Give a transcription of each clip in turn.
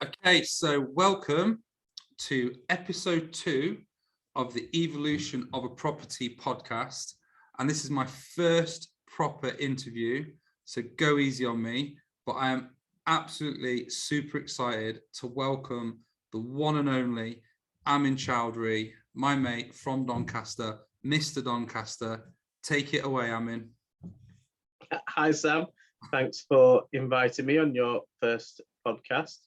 Okay, so welcome to episode 2 of the Evolution of a Property podcast. And this is my first proper interview, so go easy on me. But I am absolutely super excited to welcome the one and only Amin Chaudhry, my mate from Doncaster, Mr. Doncaster. Take it away, Amin. Hi, Sam. Thanks for inviting me on your first podcast.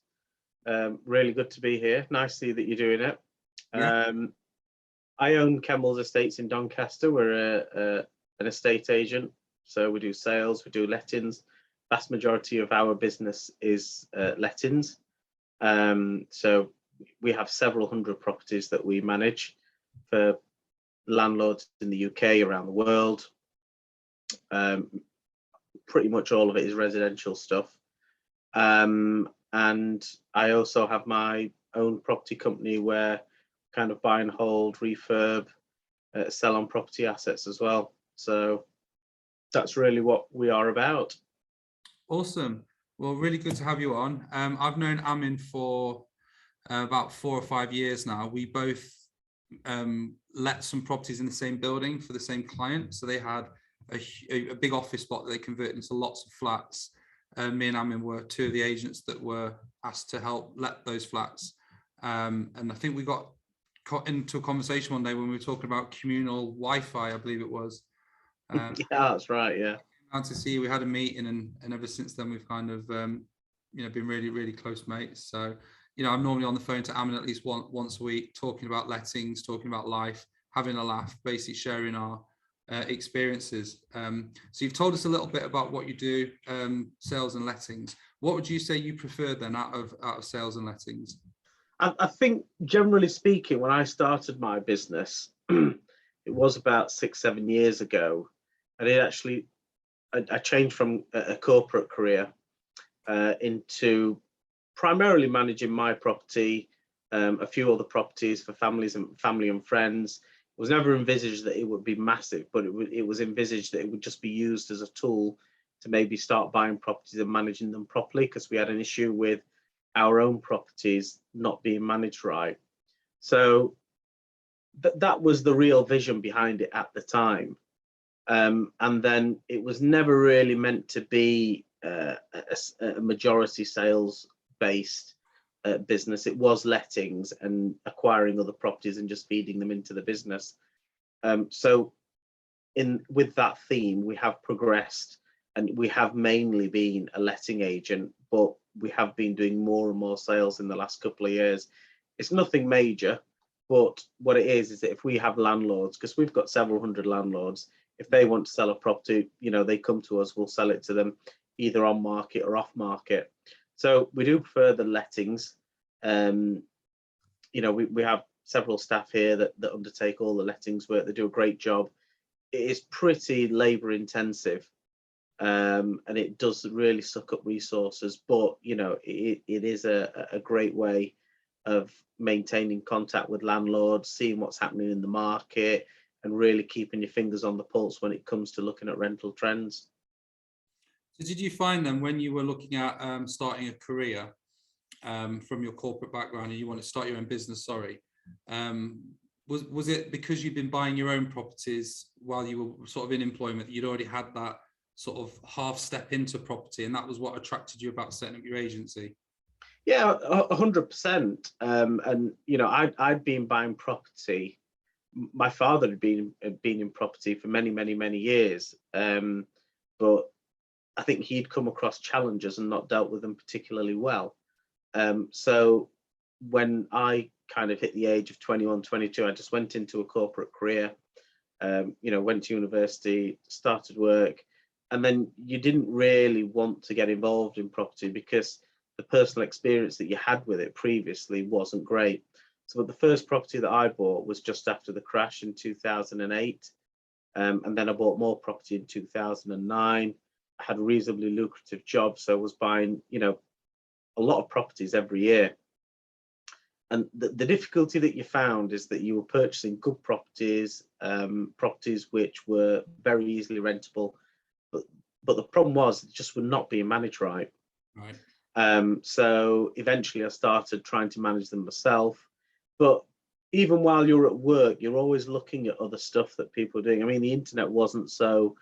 Really good to be here. Nice to see that you're doing it. Yeah. I own Kembles Estates in Doncaster. We're an estate agent, so we do sales, we do lettings. Vast majority of our business is lettings. So we have several hundred properties that we manage for landlords in the UK, around the world. Pretty much all of it is residential stuff. And I also have my own property company where kind of buy and hold, refurb, sell on property assets as well. So that's really what we are about. Awesome. Well, really good to have you on. I've known Amin for about 4 or 5 years now. We both let some properties in the same building for the same client. So they had a big office block that they converted into lots of flats. Me and Amin were 2 of the agents that were asked to help let those flats. And I think we got into a conversation one day when we were talking about communal Wi-Fi, I believe it was. Yeah, that's right. Yeah. Glad to see you. We had a meeting, and ever since then we've kind of been really, really close mates. So I'm normally on the phone to Amin at least once a week, talking about lettings, talking about life, having a laugh, basically sharing our experiences. So you've told us a little bit about what you do, sales and lettings. What would you say you prefer then out of sales and lettings? I think generally speaking, when I started my business, it was about 6-7 years ago, and I changed from a corporate career into primarily managing my property, a few other properties for family and friends. It was never envisaged that it would be massive, but it was envisaged that it would just be used as a tool to maybe start buying properties and managing them properly, because we had an issue with our own properties not being managed right. So that was the real vision behind it at the time. And then it was never really meant to be a majority sales based business. It was lettings and acquiring other properties and just feeding them into the business. So with that theme, we have progressed, and we have mainly been a letting agent, but we have been doing more and more sales in the last couple of years. It's nothing major, but what it is that if we have landlords, because we've got several hundred landlords, if they want to sell a property, they come to us, we'll sell it to them either on market or off market. So we do prefer the lettings. We have several staff here that undertake all the lettings work. They do a great job. It is pretty labor intensive, and it does really suck up resources, but it is a great way of maintaining contact with landlords, seeing what's happening in the market, and really keeping your fingers on the pulse when it comes to looking at rental trends. So did you find then, when you were looking at starting a career from your corporate background and you want to start your own business, was it because you've been buying your own properties while you were sort of in employment, that you'd already had that sort of half step into property, and that was what attracted you about setting up your agency? Yeah, 100%. And I'd been buying property. My father had been in property for many years, but I think he'd come across challenges and not dealt with them particularly well. So when I kind of hit the age of 21, 22, I just went into a corporate career. Went to university, started work, and then you didn't really want to get involved in property because the personal experience that you had with it previously wasn't great. So the first property that I bought was just after the crash in 2008. And then I bought more property in 2009. I had a reasonably lucrative job, so I was buying, a lot of properties every year. And the difficulty that you found is that you were purchasing good properties, properties which were very easily rentable, but the problem was it just were not being managed right. Right. So eventually I started trying to manage them myself. But even while you're at work, you're always looking at other stuff that people are doing. I mean, the internet wasn't so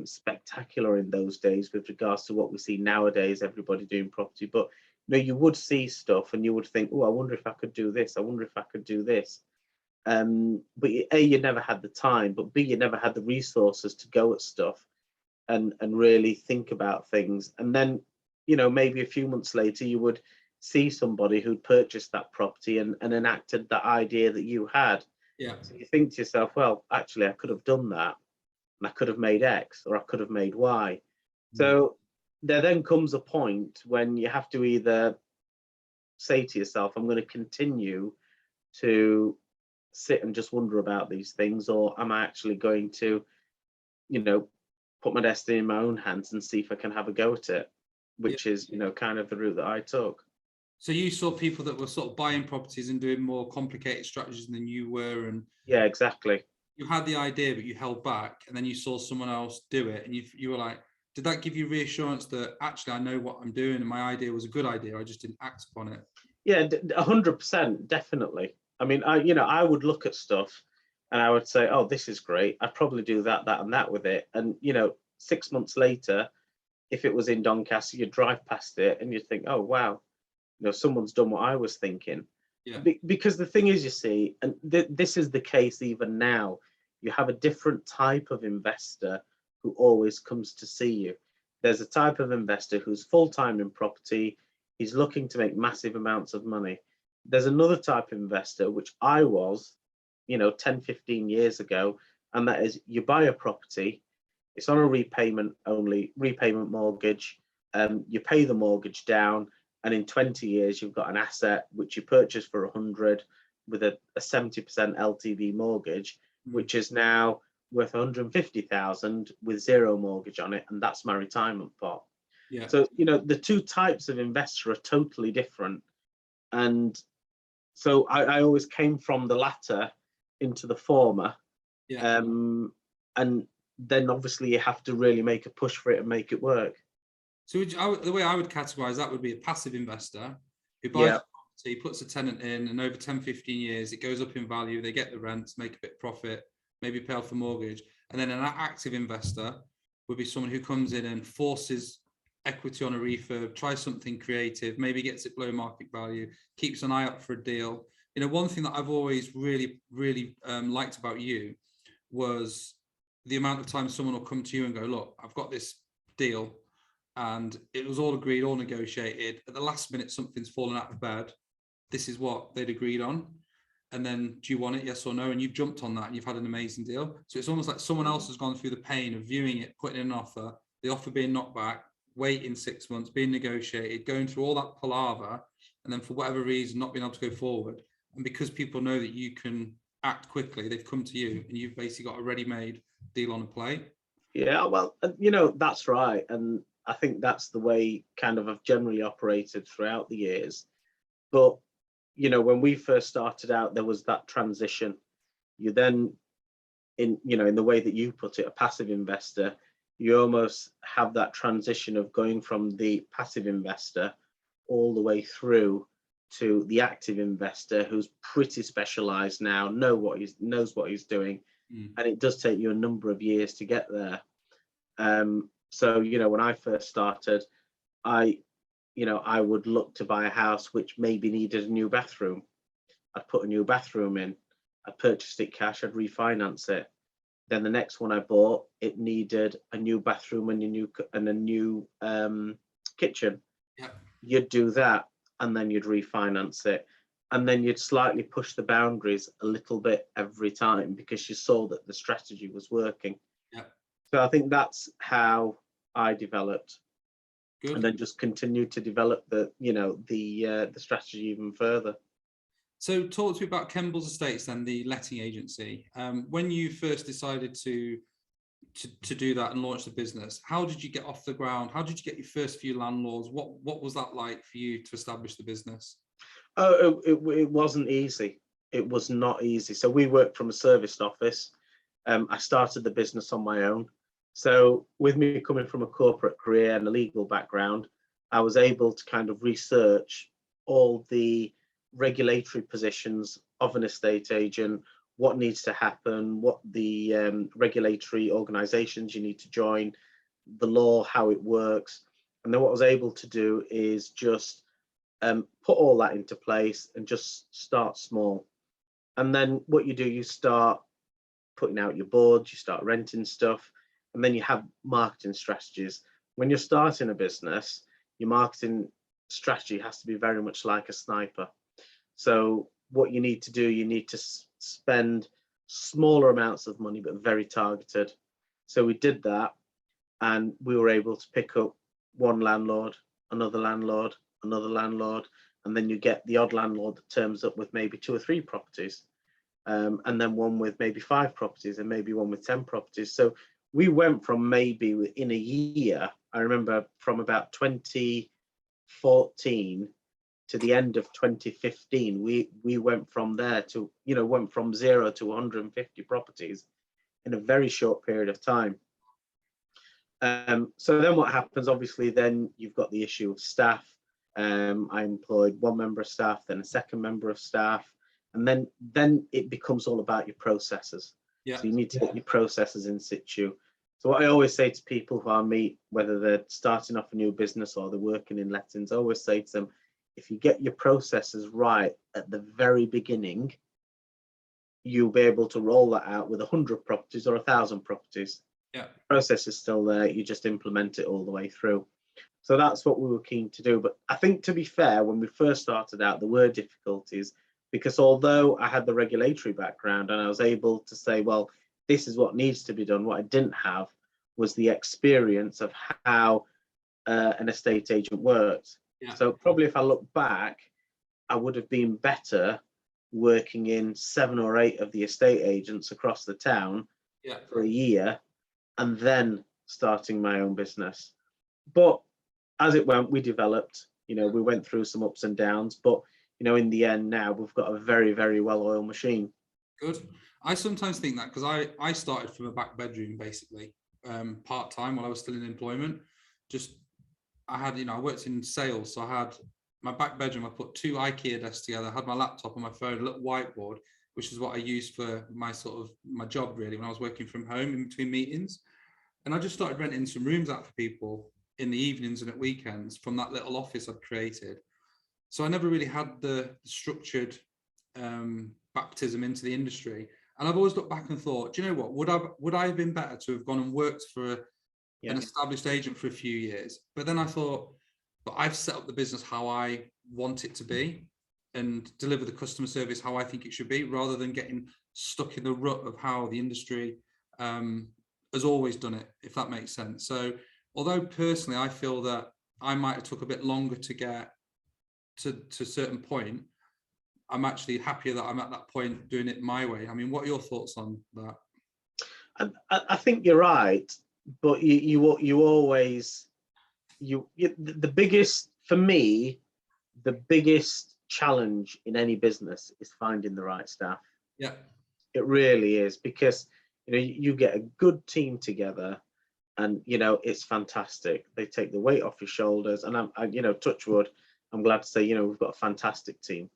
spectacular in those days with regards to what we see nowadays, everybody doing property. But you would see stuff and you would think, oh, I wonder if I could do this. I wonder if I could do this. But A, you never had the time, but B, you never had the resources to go at stuff and really think about things. And then, maybe a few months later, you would see somebody who'd purchased that property and enacted that idea that you had. Yeah. So you think to yourself, well, actually, I could have done that and I could have made X or I could have made Y. So there then comes a point when you have to either say to yourself, I'm going to continue to sit and just wonder about these things, or am I actually going to, put my destiny in my own hands and see if I can have a go at it, which is, kind of the route that I took. So you saw people that were sort of buying properties and doing more complicated strategies than you were, and yeah, exactly. you had the idea, but you held back, and then you saw someone else do it, and you were like, did that give you reassurance that actually I know what I'm doing and my idea was a good idea, I just didn't act upon it? Yeah, 100%, definitely. I mean, I would look at stuff and I would say, oh, this is great. I'd probably do that, and that with it. And, 6 months later, if it was in Doncaster, you'd drive past it and you'd think, oh, wow, someone's done what I was thinking. Yeah. Because the thing is, you see, and this is the case even now, you have a different type of investor who always comes to see you. There's a type of investor who's full-time in property. He's looking to make massive amounts of money. There's another type of investor, which I was, 10, 15 years ago, and that is you buy a property, it's on a repayment mortgage, you pay the mortgage down, and in 20 years you've got an asset which you purchased for 100 with a 70% LTV mortgage, which is now worth 150,000 with zero mortgage on it, and that's my retirement pot. Yeah. So the two types of investor are totally different, and so I always came from the latter into the former. Yeah. And then obviously you have to really make a push for it and make it work. So the way I would categorize that would be a passive investor who buys a property, puts a tenant in, and over 10, 15 years, it goes up in value, they get the rents, make a bit of profit, maybe pay off the mortgage. And then an active investor would be someone who comes in and forces equity on a refurb, tries something creative, maybe gets it below market value, keeps an eye out for a deal. One thing that I've always really liked about you was the amount of time someone will come to you and go, look, I've got this deal and it was all agreed, all negotiated. At the last minute, something's fallen out of bed. This is what they'd agreed on. And then, do you want it? Yes or no? And you've jumped on that and you've had an amazing deal. So it's almost like someone else has gone through the pain of viewing it, putting in an offer, the offer being knocked back, waiting 6 months, being negotiated, going through all that palaver, and then for whatever reason, not being able to go forward. And because people know that you can act quickly, they've come to you and you've basically got a ready-made deal on a plate. Yeah, well, that's right. And I think that's the way kind of I've generally operated throughout the years. But, when we first started out, there was that transition. You then, in the way that you put it, a passive investor, you almost have that transition of going from the passive investor all the way through to the active investor who's pretty specialized now, knows what he's doing. And it does take you a number of years to get there. So, when I first started, I would look to buy a house which maybe needed a new bathroom. I'd put a new bathroom in. I purchased it cash. I'd refinance it. Then the next one I bought, it needed a new bathroom and a new kitchen. Yeah. You'd do that, and then you'd refinance it, and then you'd slightly push the boundaries a little bit every time because you saw that the strategy was working. Yeah. So I think that's how I developed. Good. And then just continued to develop the strategy even further. So talk to me about Kembles Estates then, the letting agency. When you first decided to do that and launch the business, how did you get off the ground? How did you get your first few landlords? What was that like for you to establish the business? Oh, it wasn't easy. It was not easy. So we worked from a serviced office. I started the business on my own. So with me coming from a corporate career and a legal background, I was able to kind of research all the regulatory positions of an estate agent, what needs to happen, what the regulatory organizations you need to join, the law, how it works. And then what I was able to do is just put all that into place and just start small. And then what you do, you start putting out your boards, you start renting stuff, and then you have marketing strategies. When you're starting a business, your marketing strategy has to be very much like a sniper. So what you need to do, you need to spend smaller amounts of money, but very targeted. So we did that, and we were able to pick up one landlord, another landlord, another landlord, and then you get the odd landlord that turns up with maybe 2 or 3 properties, and then one with maybe 5 properties, and maybe one with 10 properties. So we went from maybe within a year, I remember from about 2014 to the end of 2015, we went from there to, went from 0 to 150 properties in a very short period of time. So then what happens, obviously, then you've got the issue of staff. I employed 1 member of staff, then a 2nd member of staff, and then it becomes all about your processes. Yeah. So you need to get your processes in situ. So what I always say to people who I meet, whether they're starting off a new business or they're working in lettings, I always say to them, if you get your processes right at the very beginning, you'll be able to roll that out with 100 properties or 1,000 properties. Yeah. The process is still there, you just implement it all the way through. So that's what we were keen to do. But I think, to be fair, when we first started out, there were difficulties, because although I had the regulatory background and I was able to say, well, this is what needs to be done, what I didn't have was the experience of how an estate agent works. Yeah. So probably if I look back, I would have been better working in 7 or 8 of the estate agents across the town for a year and then starting my own business. But as it went, we developed, we went through some ups and downs, but in the end now we've got a very, very well-oiled machine. Good. I sometimes think that, because I started from a back bedroom, basically, part-time while I was still in employment. I had, I worked in sales, so I had my back bedroom. I put 2 IKEA desks together, I had my laptop and my phone, a little whiteboard, which is what I used for my job, really, when I was working from home in between meetings. And I just started renting some rooms out for people in the evenings and at weekends from that little office I'd created. So I never really had the structured baptism into the industry. And I've always looked back and thought, do you know what, would I have been better to have gone and worked for an established agent for a few years? But then I thought, but I've set up the business how I want it to be and deliver the customer service how I think it should be, rather than getting stuck in the rut of how the industry has always done it, if that makes sense. So although personally I feel that I might have took a bit longer to get to a certain point, I'm actually happier that I'm at that point doing it my way. I mean, what are your thoughts on that? I think you're right, but you always, the biggest, for me, the biggest challenge in any business is finding the right staff. Yeah, it really is, because you get a good team together and it's fantastic. They take the weight off your shoulders, and I touch wood, I'm glad to say we've got a fantastic team.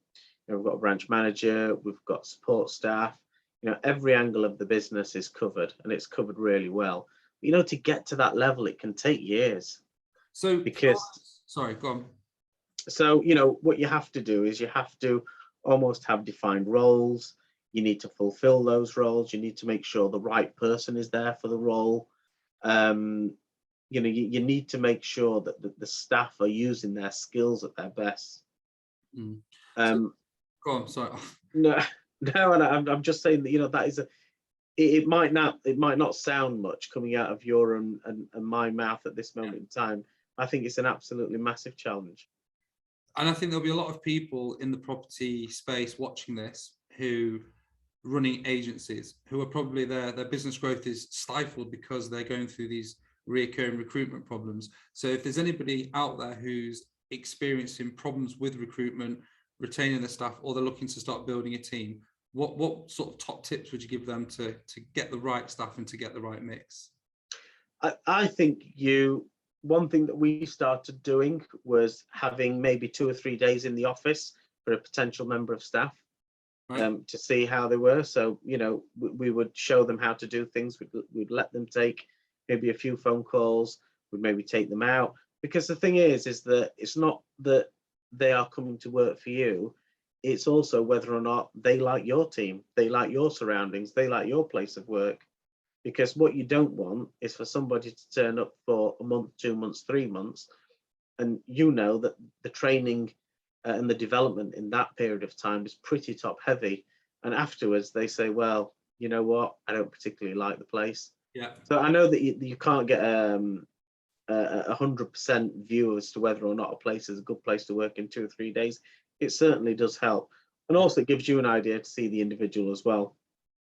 We've got a branch manager, we've got support staff, every angle of the business is covered, and it's covered really well. To get to that level, it can take years. So sorry, go on. So what you have to do is you have to almost have defined roles. You need to fulfill those roles. You need to make sure the right person is there for the role. You need to make sure that the staff are using their skills at their best. Go on, sorry. No, I'm just saying that that is it might not sound much coming out of your and my mouth at this moment in time. I think it's an absolutely massive challenge. And I think there'll be a lot of people in the property space watching this who running agencies who are probably their business growth is stifled because they're going through these recurring recruitment problems. So if there's anybody out there who's experiencing problems with recruitment, retaining the staff, or they're looking to start building a team, what sort of top tips would you give them to get the right staff and to get the right mix? I think you one thing that we started doing was having maybe 2 or 3 days in the office for a potential member of staff, Right. to see how they were. So, you know, we would show them how to do things. We'd let them take maybe a few phone calls. We'd maybe take them out, because the thing is that it's not that they are coming to work for you. It's also whether or not they like your team, they like your surroundings, they like your place of work. Because what you don't want is for somebody to turn up for a month, 2 months, 3 months, and you know that the training and the development in that period of time is pretty top heavy. And afterwards they say, well, you know what, I don't particularly like the place. Yeah. So I know that you can't get a 100% view as to whether or not a place is a good place to work in 2 or 3 days. It certainly does help. And also it gives you an idea to see the individual as well.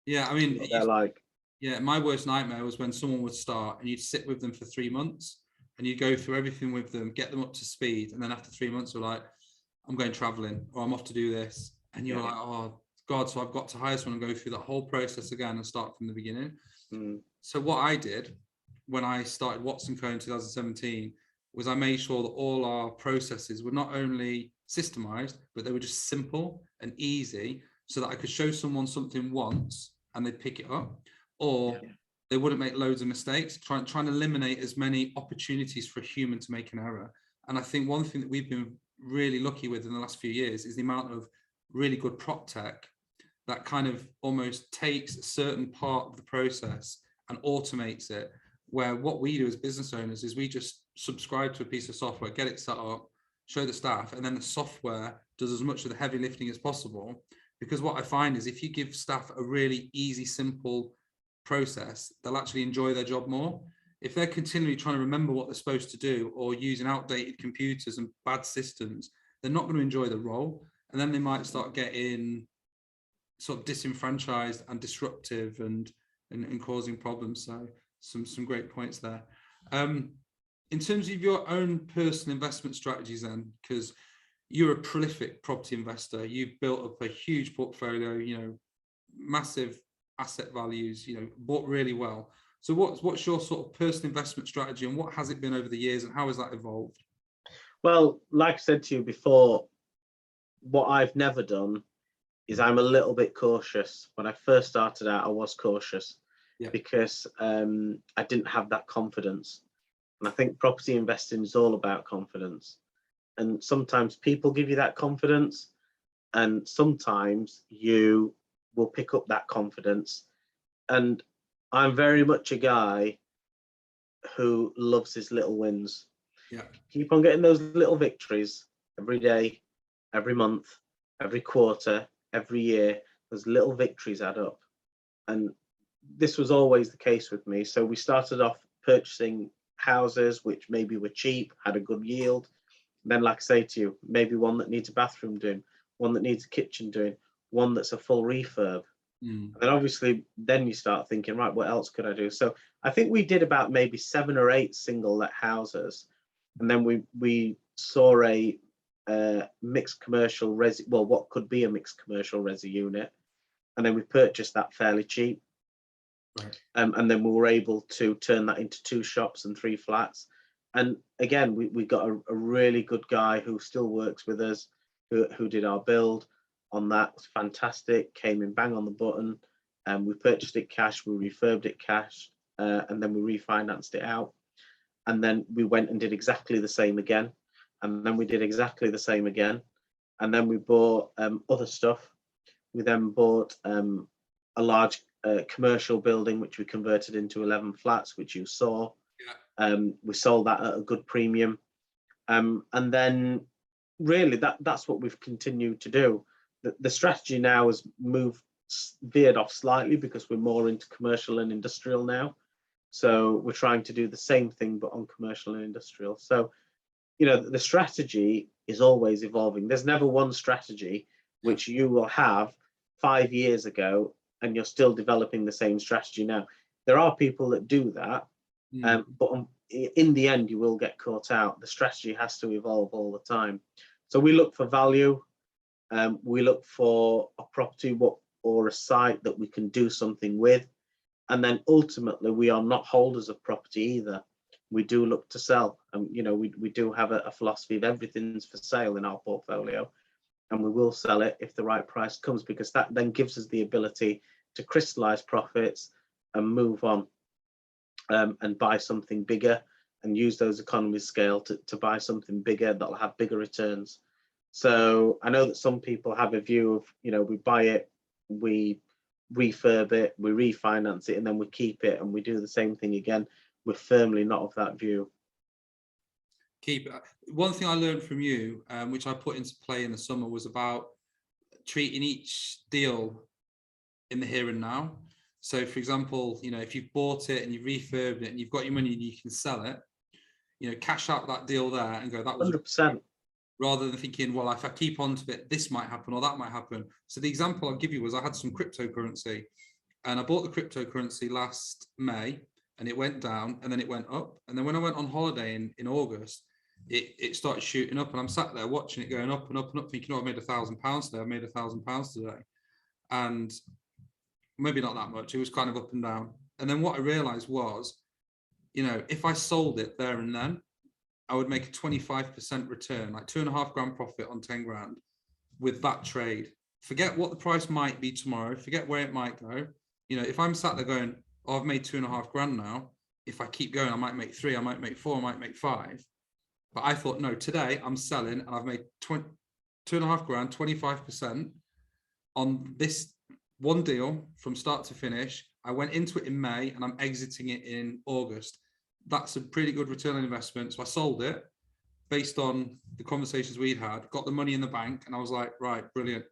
Yeah, I mean, What they're like. yeah, my worst nightmare was when someone would start and you'd sit with them for 3 months and you'd go through everything with them, get them up to speed. And then after 3 months, you're like, I'm going traveling or I'm off to do this. And you're like, oh God, so I've got to hire someone and go through that whole process again and start from the beginning. So what I did when I started Watson Co in 2017 was I made sure that all our processes were not only systemized, but they were just simple and easy so that I could show someone something once and they'd pick it up, or they wouldn't make loads of mistakes, trying to eliminate as many opportunities for a human to make an error. And I think one thing that we've been really lucky with in the last few years is the amount of really good prop tech that kind of almost takes a certain part of the process and automates it, where what we do as business owners is we just subscribe to a piece of software, get it set up, show the staff, and then the software does as much of the heavy lifting as possible. Because what I find is if you give staff a really easy, simple process, they'll actually enjoy their job more. If they're continually trying to remember what they're supposed to do or using outdated computers and bad systems, they're not going to enjoy the role. And then they might start getting sort of disenfranchised and disruptive and causing problems. So some great points there. In terms of your own personal investment strategies then, because you're a prolific property investor, you've built up a huge portfolio, you know, massive asset values, you know, bought really well. So what's your sort of personal investment strategy and what has it been over the years and how has that evolved? Well, like I said to you before, what I've never done is I'm a little bit cautious. When I first started out, I was cautious because I didn't have that confidence. And I think property investing is all about confidence. And sometimes people give you that confidence, and sometimes you will pick up that confidence. And I'm very much a guy who loves his little wins. Yeah. Keep on getting those little victories every day, every month, every quarter, every year. Those little victories add up. And this was always the case with me. So we started off purchasing houses which maybe were cheap, had a good yield. Then, like I say to you, maybe one that needs a bathroom doing, one that needs a kitchen doing, one that's a full refurb. And then obviously, then you start thinking, right, what else could I do? So I think we did about maybe 7 or 8 single let houses. And then we saw a mixed commercial resi, well, what could be a mixed commercial resi unit. And then we purchased that fairly cheap. Right. And then we were able to turn that into 2 shops and 3 flats. And again, we got a really good guy who still works with us, who did our build on that. It was fantastic, came in bang on the button, and we purchased it cash, we refurbed it cash, and then we refinanced it out. And then we went and did exactly the same again. And then we did exactly the same again. And then we bought other stuff. We then bought a large commercial building, which we converted into 11 flats, which you saw. We sold that at a good premium. And then really that's what we've continued to do. The strategy now has veered off slightly because we're more into commercial and industrial now. So we're trying to do the same thing, but on commercial and industrial. So, you know, the strategy is always evolving. There's never one strategy which you will have 5 years ago and you're still developing the same strategy now. There are people that do that, but in the end, you will get caught out. The strategy has to evolve all the time. So we look for value. We look for a property or a site that we can do something with. And then ultimately, we are not holders of property either. we do look to sell. And you know, we do have a philosophy of everything's for sale in our portfolio, and we will sell it if the right price comes, because that then gives us the ability to crystallize profits and move on, and buy something bigger, and use those economies of scale to buy something bigger that'll have bigger returns. So I know that some people have a view of, you know, we buy it, we refurb it, we refinance it, and then we keep it and we do the same thing again. We're firmly not of that view. One thing I learned from you, which I put into play in the summer, was about treating each deal in the here and now. So for example, you know, if you've bought it and you've refurbed it and you've got your money and you can sell it, you know, cash out that deal there and go, that was 100%. Rather than thinking, well, if I keep on to it, this might happen or that might happen. So the example I'll give you was I had some cryptocurrency, and I bought the cryptocurrency last May, and it went down and then it went up. And then when I went on holiday in August, it started shooting up, and I'm sat there watching it going up and up and up, thinking, oh, I made £1,000 today. I made £1,000 today. And maybe not that much. It was kind of up and down. And then what I realized was, you know, if I sold it there and then, I would make a 25% return, like £2.5 grand profit on 10 grand with that trade. Forget what the price might be tomorrow, forget where it might go. You know, if I'm sat there going, oh, I've made 2.5 grand now, if I keep going, I might make 3, I might make 4, I might make 5. But I thought, no, today I'm selling and I've made 2.5 grand, 25% on this one deal from start to finish. I went into it in May and I'm exiting it in August. That's a pretty good return on investment. So I sold it based on the conversations we'd had, got the money in the bank, and I was like, right, brilliant.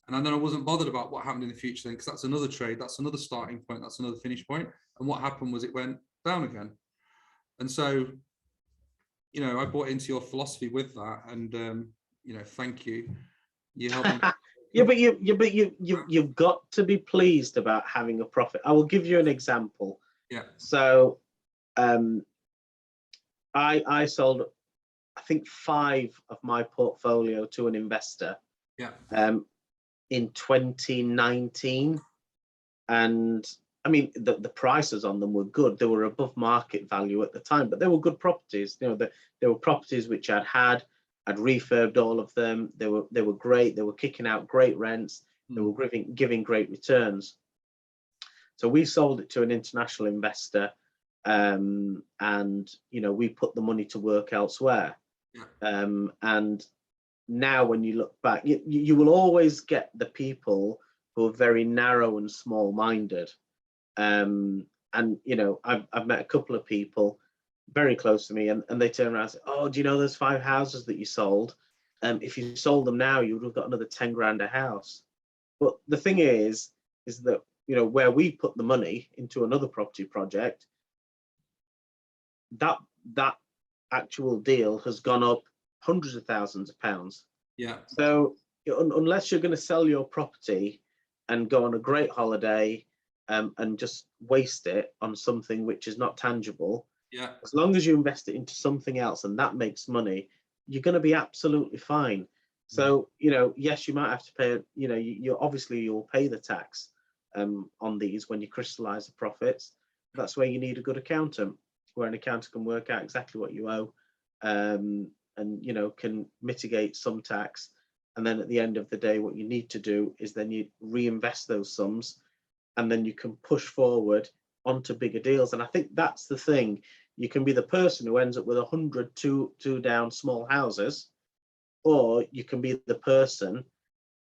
And then I wasn't bothered about what happened in the future then, because that's another trade, that's another starting point, that's another finish point. And what happened was it went down again. And so, you know, I bought into your philosophy with that, and you know, thank you. You helped me. Yeah, but you've got to be pleased about having a profit. I will give you an example. Yeah. So I sold, I think, 5 of my portfolio to an investor. Yeah. In 2019, and I mean the prices on them were good. They were above market value at the time, but they were good properties. You know, they were properties which I'd refurbed all of them. They were great. They were kicking out great rents. They were giving great returns. So we sold it to an international investor, and you know, we put the money to work elsewhere. Yeah. And now when you look back, you will always get the people who are very narrow and small-minded. And you know, I've met a couple of people very close to me, and they turn around and say, oh, do you know those 5 houses that you sold? If you sold them now, you would have got another 10 grand a house. But the thing is that, you know, where we put the money into another property project, that actual deal has gone up hundreds of thousands of pounds. Yeah. So unless you're going to sell your property and go on a great holiday, and just waste it on something which is not tangible, yeah, as long as you invest it into something else and that makes money, you're going to be absolutely fine. So, you know, yes, you might have to pay, you know, you obviously you'll pay the tax on these when you crystallize the profits. That's where you need a good accountant, where an accountant can work out exactly what you owe, and, you know, can mitigate some tax. And then at the end of the day, what you need to do is then you reinvest those sums, and then you can push forward onto bigger deals. And I think that's the thing. You can be the person who ends up with 100 two down small houses, or you can be the person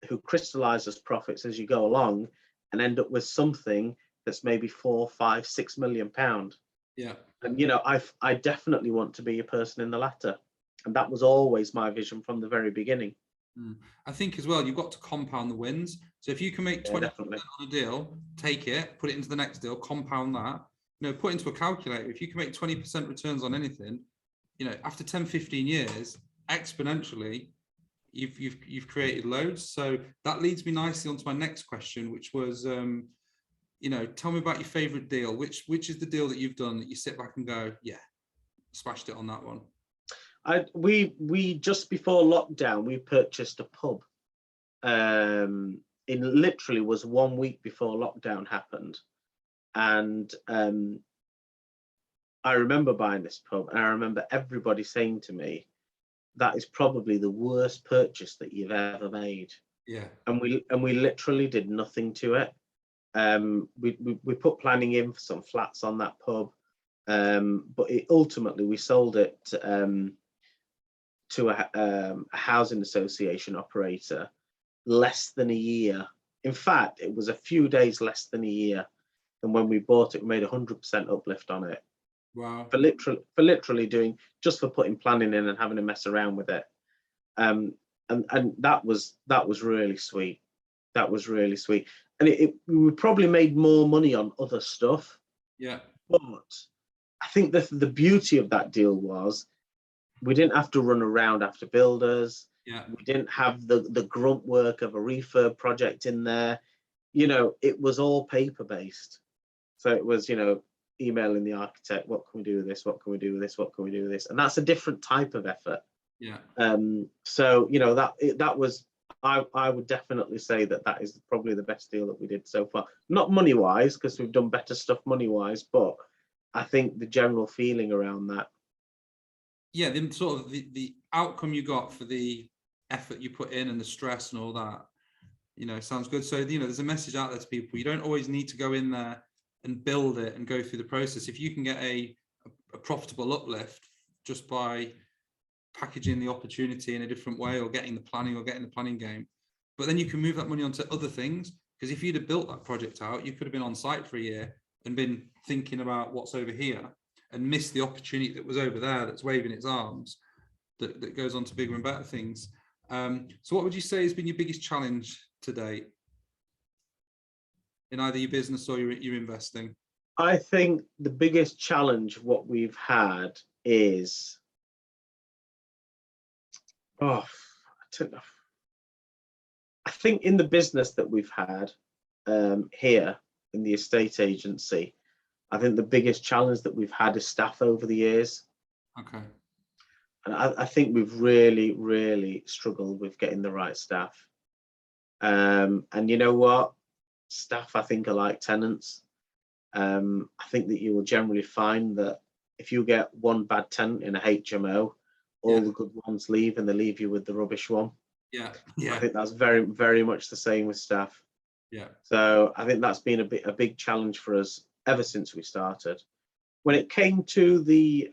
who crystallizes profits as you go along and end up with something that's maybe 4, 5, 6 million pound. Yeah. And, you know, I definitely want to be a person in the latter. And that was always my vision from the very beginning. I think as well, you've got to compound the wins. So if you can make 20% on a deal, take it, put it into the next deal, compound that, you know, put into a calculator. If you can make 20% returns on anything, you know, after 10, 15 years, exponentially, you've created loads. So that leads me nicely onto my next question, which was, you know, tell me about your favorite deal. Which is the deal that you've done that you sit back and go, yeah, smashed it on that one? We just before lockdown, we purchased a pub. It literally was 1 week before lockdown happened, and I remember buying this pub, and I remember everybody saying to me, that is probably the worst purchase that you've ever made. Yeah. And we literally did nothing to it. We put planning in for some flats on that pub, but ultimately we sold it to a housing association operator less than a year. In fact, it was a few days less than a year. And when we bought it, we made 100% uplift on it. Wow. For literally doing, just for putting planning in and having to mess around with it. And that was really sweet. That was really sweet. And we probably made more money on other stuff. Yeah. But I think the beauty of that deal was we didn't have to run around after builders. Yeah. We didn't have the grunt work of a refurb project in there. You know, it was all paper based. So it was, you know, emailing the architect, what can we do with this? What can we do with this? What can we do with this? And that's a different type of effort. Yeah. So, you know, that was, I would definitely say that is probably the best deal that we did so far. Not money wise, because we've done better stuff money wise, but I think the general feeling around that. Yeah, the sort of the outcome you got for the effort you put in and the stress and all that, you know, sounds good. So, you know, there's a message out there to people. You don't always need to go in there and build it and go through the process. If you can get a profitable uplift just by packaging the opportunity in a different way, or getting the planning game, but then you can move that money onto other things. Because if you'd have built that project out, you could have been on site for a year and been thinking about what's over here and missed the opportunity that was over there, that's waving its arms, that goes on to bigger and better things. So what would you say has been your biggest challenge to date in either your business or your investing? I think the biggest challenge what we've had is, I think in the business that we've had here in the estate agency, I think the biggest challenge that we've had is staff over the years. Okay. And I think we've really, really struggled with getting the right staff. And you know what? Staff, I think, are like tenants. I think that you will generally find that if you get one bad tenant in a HMO, all the good ones leave and they leave you with the rubbish one. Yeah. Yeah. I think that's very, very much the same with staff. Yeah. So I think that's been a big challenge for us ever since we started. When it came to the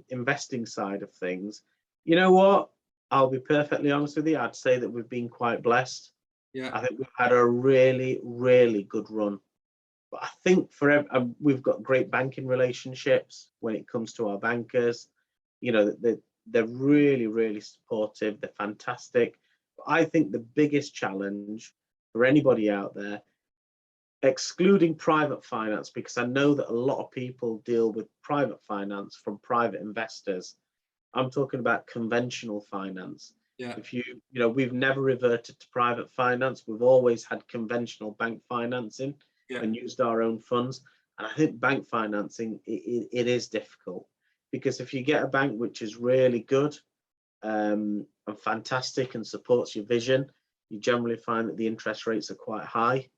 investing side of things, you know what? I'll be perfectly honest with you. I'd say that we've been quite blessed. Yeah. I think we've had a really, really good run. But I think we've got great banking relationships when it comes to our bankers. You know, they're really, really supportive. They're fantastic. But I think the biggest challenge for anybody out there, excluding private finance, because I know that a lot of people deal with private finance from private investors. I'm talking about conventional finance. Yeah. If you know, we've never reverted to private finance. We've always had conventional bank financing and used our own funds. And I think bank financing, it is difficult, because if you get a bank which is really good and fantastic and supports your vision, you generally find that the interest rates are quite high.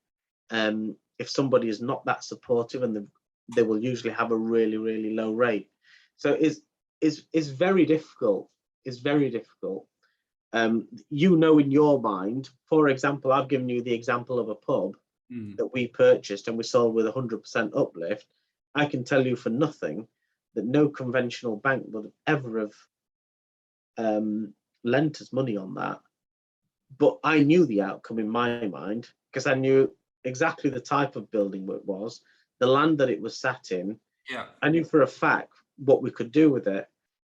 If somebody is not that supportive, and they will usually have a really, really low rate. So it's very difficult. It's very difficult. You know, in your mind, for example, I've given you the example of a pub that we purchased and we sold with 100% uplift. I can tell you for nothing that no conventional bank would ever have lent us money on that. But I knew the outcome in my mind, because I knew exactly the type of building it was, the land that it was sat in. Yeah. I knew for a fact what we could do with it.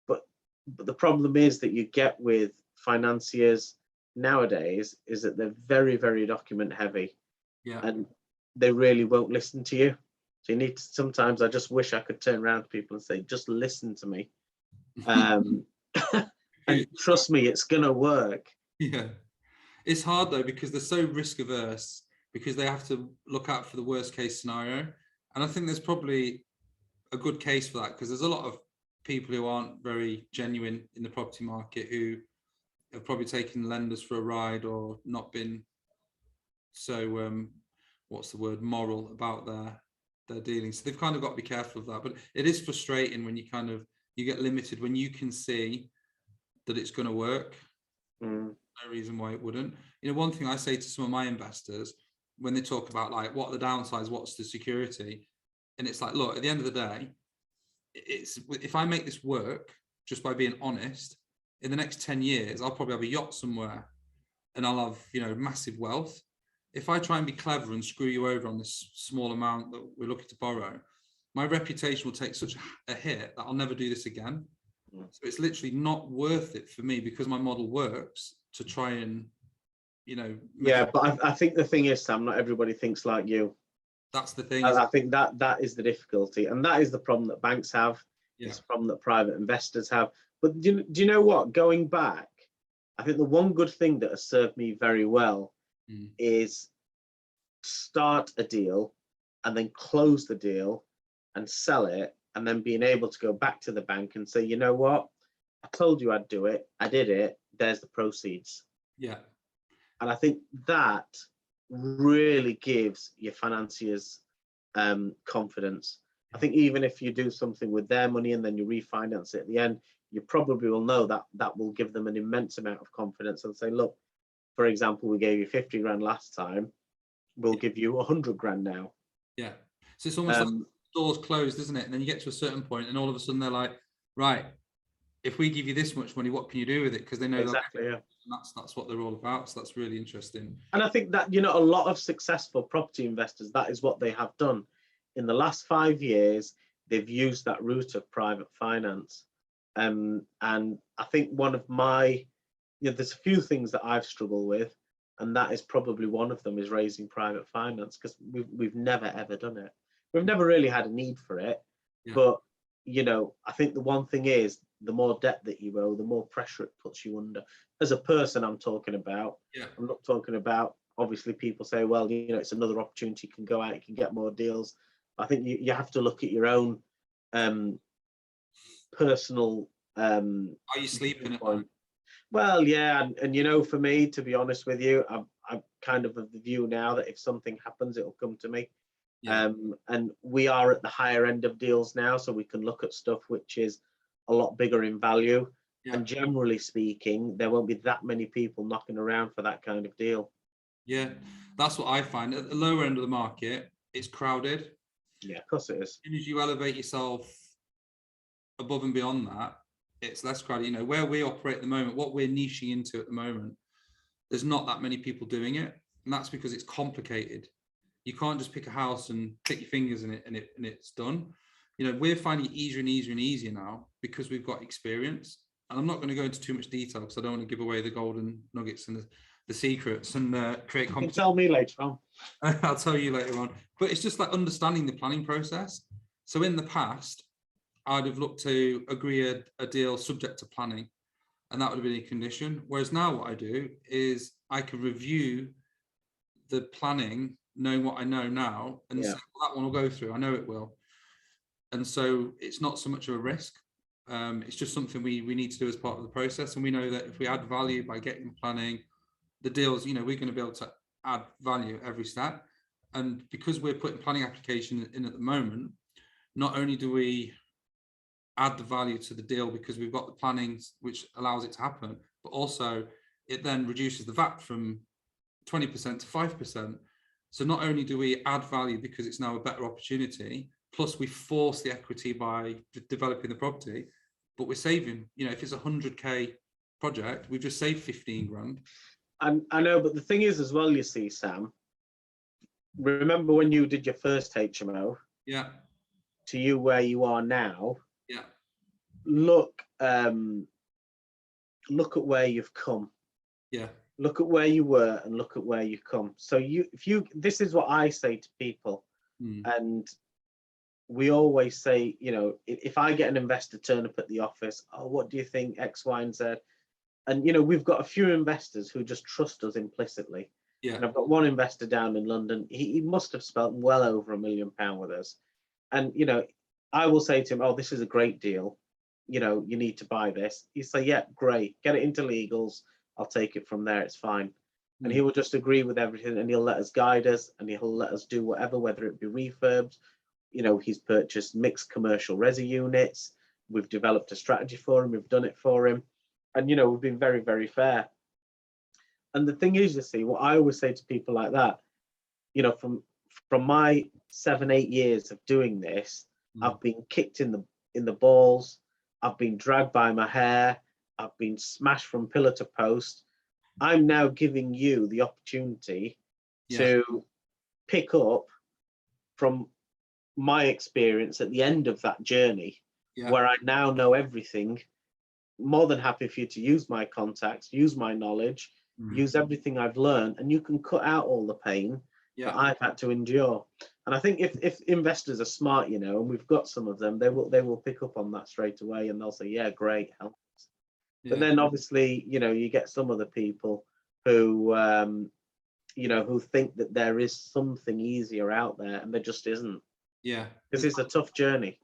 But the problem is that you get with financiers nowadays is that they're very, very document heavy. Yeah. And they really won't listen to you. So you need to, sometimes I just wish I could turn around to people and say, just listen to me. And trust me, it's gonna work. Yeah. It's hard though, because they're so risk averse, because they have to look out for the worst case scenario. And I think there's probably a good case for that, because there's a lot of people who aren't very genuine in the property market, who have probably taken lenders for a ride, or not been so what's the word, moral about they're dealing. So they've kind of got to be careful of that. But it is frustrating when you get limited when you can see that it's going to work. No reason why it wouldn't. You know, one thing I say to some of my investors when they talk about like what are the downsides, what's the security, and it's like, look, at the end of the day, it's if I make this work just by being honest, in the next 10 years, I'll probably have a yacht somewhere and I'll have, you know, massive wealth. If I try and be clever and screw you over on this small amount that we're looking to borrow, my reputation will take such a hit that I'll never do this again. So it's literally not worth it for me because my model works to try and, you know. Yeah, but I think the thing is, Sam, not everybody thinks like you. That's the thing. I think that is the difficulty, and that is the problem that banks have. Yeah. It's a problem that private investors have. But do you know what? Going back, I think the one good thing that has served me very well is start a deal and then close the deal and sell it, and then being able to go back to the bank and say, you know what? I told you I'd do it. I did it. There's the proceeds. Yeah. And I think that really gives your financiers confidence. I think even if you do something with their money and then you refinance it at the end, you probably will know that that will give them an immense amount of confidence and say, look, for example, we gave you 50 grand last time, we'll give you 100 grand now. Yeah. So it's almost like the door's closed, isn't it? And then you get to a certain point and all of a sudden they're like, right, if we give you this much money, what can you do with it? Because they know exactly, that that's what they're all about. So that's really interesting. And I think that, you know, a lot of successful property investors, that is what they have done. In the last 5 years, they've used that route of private finance. And I think one of my, you know, there's a few things that I've struggled with, and that is probably one of them, is raising private finance, because we've never ever done it. We've never really had a need for it. Yeah. But, you know, I think the one thing is, the more debt that you owe, the more pressure it puts you under. As a person, I'm talking about. Yeah. I'm not talking about, obviously people say, well, you know, it's another opportunity, you can go out, you can get more deals. I think you have to look at your own personal are you sleeping at night? Well, yeah, and you know, for me, to be honest with you, I'm kind of the view now that if something happens, it'll come to me. Yeah. And we are at the higher end of deals now, so we can look at stuff which is a lot bigger in value. Yeah. And generally speaking, there won't be that many people knocking around for that kind of deal. Yeah, that's what I find. At the lower end of the market, it's crowded. Yeah, of course it is. As soon as you elevate yourself above and beyond that, it's less crowded. You know, where we operate at the moment, what we're niching into at the moment, there's not that many people doing it. And that's because it's complicated. You can't just pick a house and click your fingers in it and it's done. You know, we're finding it easier and easier and easier now because we've got experience. And I'm not going to go into too much detail because I don't want to give away the golden nuggets and the secrets and create competition. You can tell me later on. I'll tell you later on. But it's just like understanding the planning process. So in the past, I'd have looked to agree a deal subject to planning, and that would have been a condition. Whereas now what I do is I can review the planning, knowing what I know now, and say, well, that one will go through. I know it will. And so it's not so much of a risk. It's just something we need to do as part of the process. And we know that if we add value by getting planning, the deals, you know, we're going to be able to add value every step. And because we're putting planning application in at the moment, not only do we add the value to the deal because we've got the planning which allows it to happen, but also it then reduces the VAT from 20% to 5%. So not only do we add value because it's now a better opportunity, plus we force the equity by developing the property, but we're saving, you know, if it's a 100K project, we've just saved 15 grand. I know, but the thing is as well, you see, Sam, remember when you did your first HMO? Yeah. To you where you are now. Yeah. Look at where you've come. Yeah. Look at where you were and look at where you've come. So this is what I say to people. And we always say, you know, if I get an investor turn up at the office, oh, what do you think, X, Y, and Z? And, you know, we've got a few investors who just trust us implicitly. Yeah. And I've got one investor down in London. He must have spent well over £1 million with us. And, you know, I will say to him, oh, this is a great deal. You know, you need to buy this. He'll say, yeah, great. Get it into legals. I'll take it from there. It's fine. And he will just agree with everything, and he'll let us guide us, and he'll let us do whatever, whether it be refurbs, he's purchased mixed commercial resi units. We've developed a strategy for him. We've done it for him. And, we've been very, very fair. And the thing is, you see, what I always say to people like that, from my 7-8 years of doing this, I've been kicked in the balls. I've been dragged by my hair. I've been smashed from pillar to post. I'm now giving you the opportunity to pick up from my experience at the end of that journey, where I now know everything. More than happy for you to use my contacts, use my knowledge, use everything I've learned, and you can cut out all the pain that I've had to endure. And I think if investors are smart, and we've got some of them, they will pick up on that straight away, and they'll say, yeah, great, help. But then obviously, you get some other people who who think that there is something easier out there, and there just isn't. Because it's a tough journey.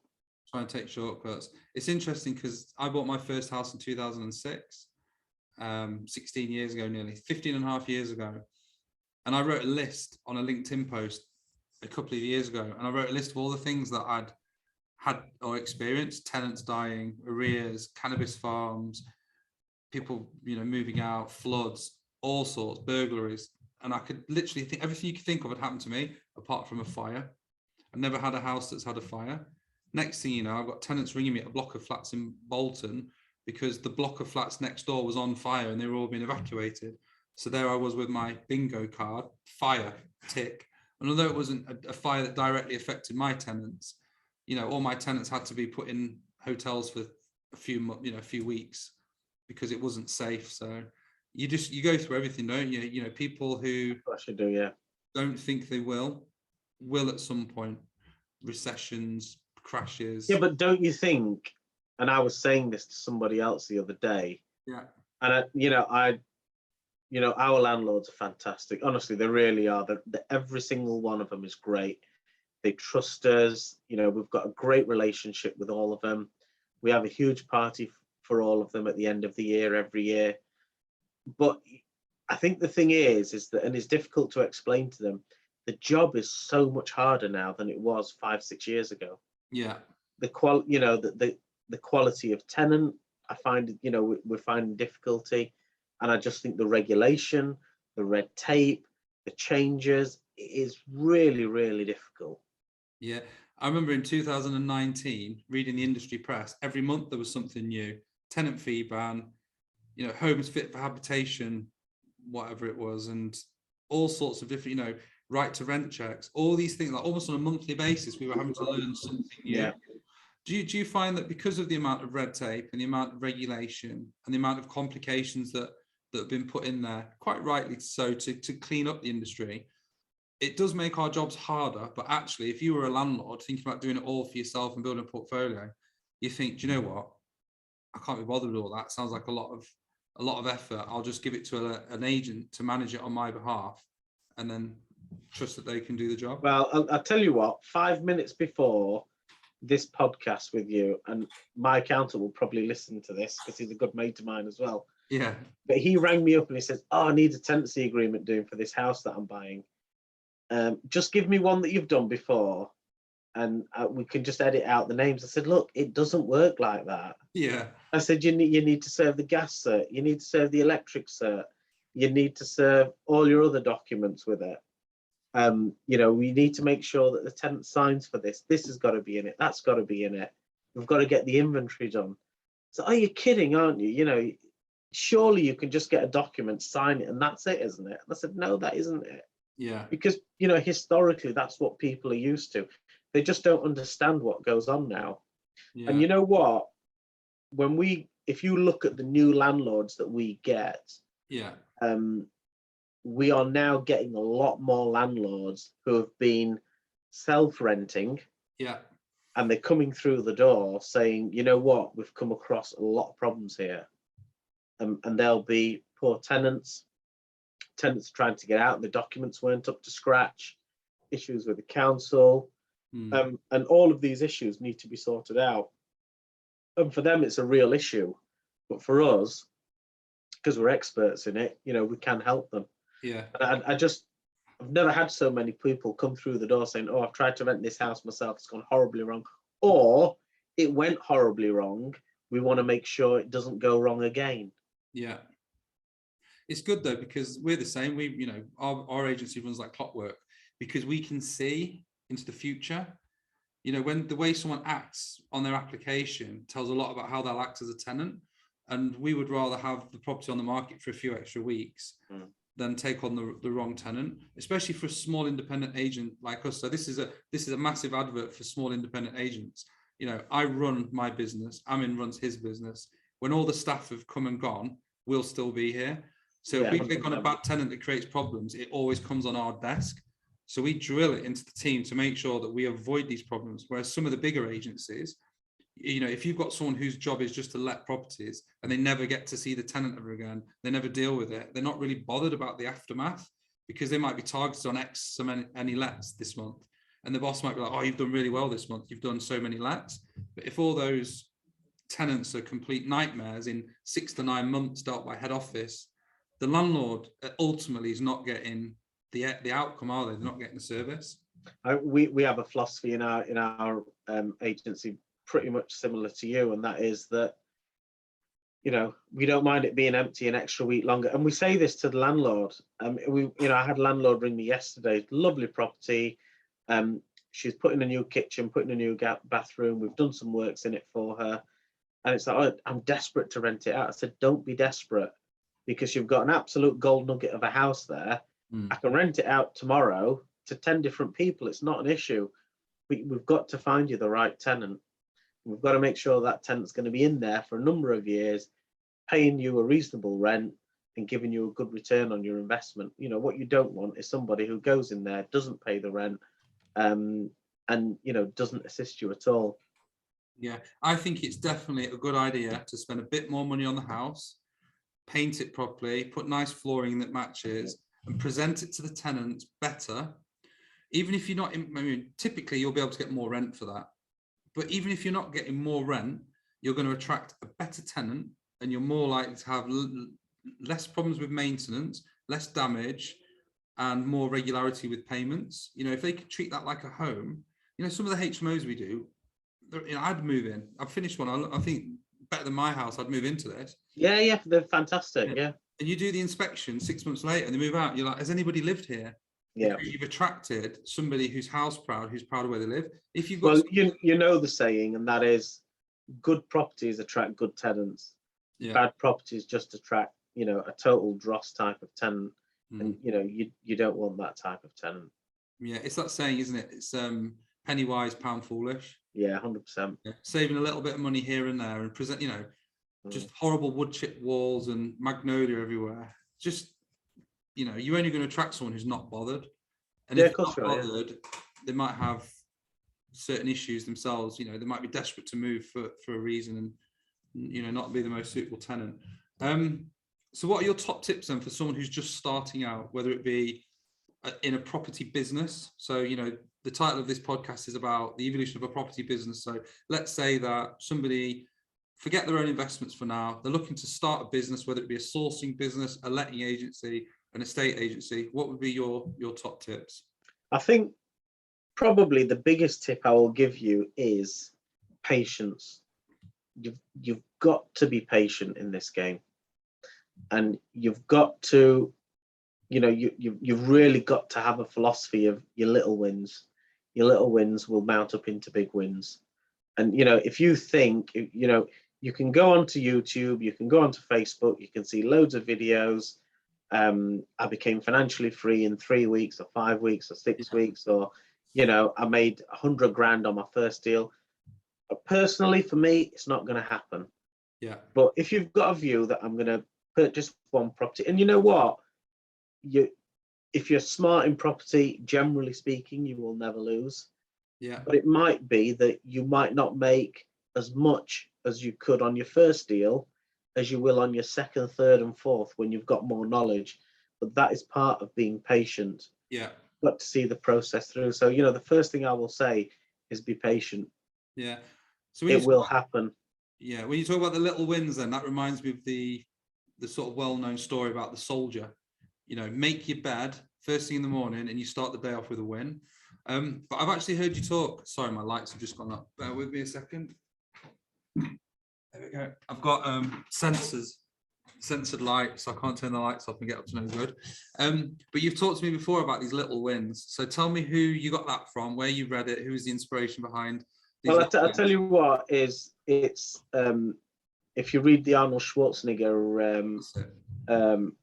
Trying to take shortcuts. It's interesting because I bought my first house in 2006, 16 years ago, nearly 15 and a half years ago. And I wrote a list on a LinkedIn post a couple of years ago. And I wrote a list of all the things that I'd had or experienced: tenants dying, arrears, cannabis farms, people, moving out, floods, all sorts, burglaries. And I could literally think everything you could think of had happened to me, apart from a fire. I've never had a house that's had a fire. Next thing you know, I've got tenants ringing me at a block of flats in Bolton because the block of flats next door was on fire and they were all being evacuated. So there I was with my bingo card, fire, tick. And although it wasn't a fire that directly affected my tenants, all my tenants had to be put in hotels for a few weeks because it wasn't safe. So you go through everything, don't you? People who don't think they will at some point. Recessions, crashes. Yeah, but don't you think, and I was saying this to somebody else the other day, and our landlords are fantastic. Honestly, they really are. Every single one of them is great. They trust us. We've got a great relationship with all of them. We have a huge party for all of them at the end of the year, every year. But I think the thing is that, and it's difficult to explain to them, the job is so much harder now than it was 5-6 years ago. The quality of tenant, I find, we're finding difficulty. And I just think the regulation, the red tape, the changes, it is really, really difficult. I remember in 2019 reading the industry press. Every month there was something new. Tenant fee ban, homes fit for habitation, whatever it was, and all sorts of different, right to rent checks, all these things, like almost on a monthly basis, we were having to learn something new. Do you find that because of the amount of red tape and the amount of regulation and the amount of complications that have been put in there, quite rightly so, to clean up the industry, it does make our jobs harder? But actually, if you were a landlord thinking about doing it all for yourself and building a portfolio, you think, do you know what? I can't be bothered with all that. Sounds like a lot of effort. I'll just give it to an agent to manage it on my behalf, and then trust that they can do the job. Well, I'll tell you what, 5 minutes before this podcast with you, and my accountant will probably listen to this because he's a good mate of mine as well. But he rang me up and he says, I need a tenancy agreement doing for this house that I'm buying. Just give me one that you've done before and we can just edit out the names. I said, look, it doesn't work like that. I said, you need to serve the gas cert, you need to serve the electric cert, you need to serve all your other documents with it. We need to make sure that the tenant signs for this. This has got to be in it. That's got to be in it. We've got to get the inventory done. So, are you kidding, aren't you? Surely you can just get a document, sign it, and that's it, isn't it? And I said, no, that isn't it. Because, historically, that's what people are used to. They just don't understand what goes on now. And you know what? If you look at the new landlords that we get, we are now getting a lot more landlords who have been self-renting, and they're coming through the door saying, you know what, we've come across a lot of problems here, and there'll be poor tenants trying to get out, the documents weren't up to scratch, issues with the council, and all of these issues need to be sorted out. And for them, it's a real issue, but for us, because we're experts in it, we can help them. I've never had so many people come through the door saying, oh, I've tried to rent this house myself, it's gone horribly wrong, or it went horribly wrong, we want to make sure it doesn't go wrong again. Yeah. It's good though, because we're the same. We, you know, our agency runs like clockwork because we can see into the future. You know, when the way someone acts on their application tells a lot about how they'll act as a tenant. And we would rather have the property on the market for a few extra weeks than take on the wrong tenant, especially for a small independent agent like us. So this is a massive advert for small independent agents. You know, I run my business, Amin runs his business. When all the staff have come and gone, we'll still be here. So if we take on a bad tenant that creates problems, it always comes on our desk. So we drill it into the team to make sure that we avoid these problems. Whereas some of the bigger agencies, you know, if you've got someone whose job is just to let properties and they never get to see the tenant ever again, they never deal with it, they're not really bothered about the aftermath because they might be targeted on X so many lets this month. And the boss might be like, oh, you've done really well this month, you've done so many lets. But if all those tenants are complete nightmares in 6 to 9 months dealt by head office, the landlord ultimately is not getting the outcome, are they? They're not getting the service. We have a philosophy in our agency pretty much similar to you, and that is that, you know, we don't mind it being empty an extra week longer. And we say this to the landlord. I had a landlord ring me yesterday, lovely property. She's putting a new kitchen, putting a new bathroom. We've done some works in it for her. And it's like, oh, I'm desperate to rent it out. I said, don't be desperate, because you've got an absolute gold nugget of a house there. I can rent it out tomorrow to 10 different people. It's not an issue. We've got to find you the right tenant. We've got to make sure that tenant's going to be in there for a number of years, paying you a reasonable rent and giving you a good return on your investment. You know, what you don't want is somebody who goes in there, doesn't pay the rent, and, you know, doesn't assist you at all. Yeah, I think it's definitely a good idea to spend a bit more money on the house, paint it properly, put nice flooring that matches, and present it to the tenants better. Even if you're not, I mean, typically you'll be able to get more rent for that. But even if you're not getting more rent, you're going to attract a better tenant, and you're more likely to have less problems with maintenance, less damage, and more regularity with payments. You know, if they could treat that like a home, you know, some of the HMOs we do, you know, I'd move in. I've finished one. I think better than my house. I'd move into this. Yeah, they're fantastic. Yeah. And you do the inspection 6 months later, and they move out. You're like, has anybody lived here? Yeah. Because you've attracted somebody who's house proud, who's proud of where they live. If you've got, well, you know the saying, and that is, good properties attract good tenants. yeah, Bad properties just attract, you know, a total dross type of tenant, and you know, you don't want that type of tenant. Yeah, it's that saying, isn't it? It's penny wise, pound foolish. Yeah, 100%. Yeah. Saving a little bit of money here and there, and present, you know, just horrible wood chip walls and magnolia everywhere. Just, you know, you're only going to attract someone who's not bothered. And if they're not bothered, they might have certain issues themselves. You know, they might be desperate to move for a reason, and, you know, not be the most suitable tenant. So what are your top tips then for someone who's just starting out, whether it be in a property business? So, you know, the title of this podcast is about the evolution of a property business. So let's say that somebody forget their own investments for now. They're looking to start a business, whether it be a sourcing business, a letting agency, an estate agency. What would be your top tips? I think probably the biggest tip I will give you is patience. You've got to be patient in this game, and you've got to, you know, you've really got to have a philosophy of your little wins. Your little wins will mount up into big wins. And, you know, if you think, you know, you can go onto YouTube, you can go onto Facebook, you can see loads of videos. I became financially free in 3 weeks or 5 weeks or 6 weeks, or, you know, I made 100 grand on my first deal. But personally, for me, it's not going to happen. Yeah. But if you've got a view that I'm going to purchase one property, and you know what, if you're smart in property, generally speaking, you will never lose. Yeah. But it might be that you might not make as much as you could on your first deal as you will on your second, third, and fourth when you've got more knowledge. But that is part of being patient. Yeah. Got to see the process through. So, you know, the first thing I will say is be patient. Yeah. So it will happen. Yeah. When you talk about the little wins, then that reminds me of the sort of well-known story about the soldier. You know, make your bed, first thing in the morning and you start the day off with a win. But I've actually heard you talk. Sorry, my lights have just gone up. Bear with me a second. There we go. I've got censored lights, so I can't turn the lights off and get up to no good. But you've talked to me before about these little wins. So tell me who you got that from, where you read it, who was the inspiration behind these. Well, I'll tell you what, it's if you read the Arnold Schwarzenegger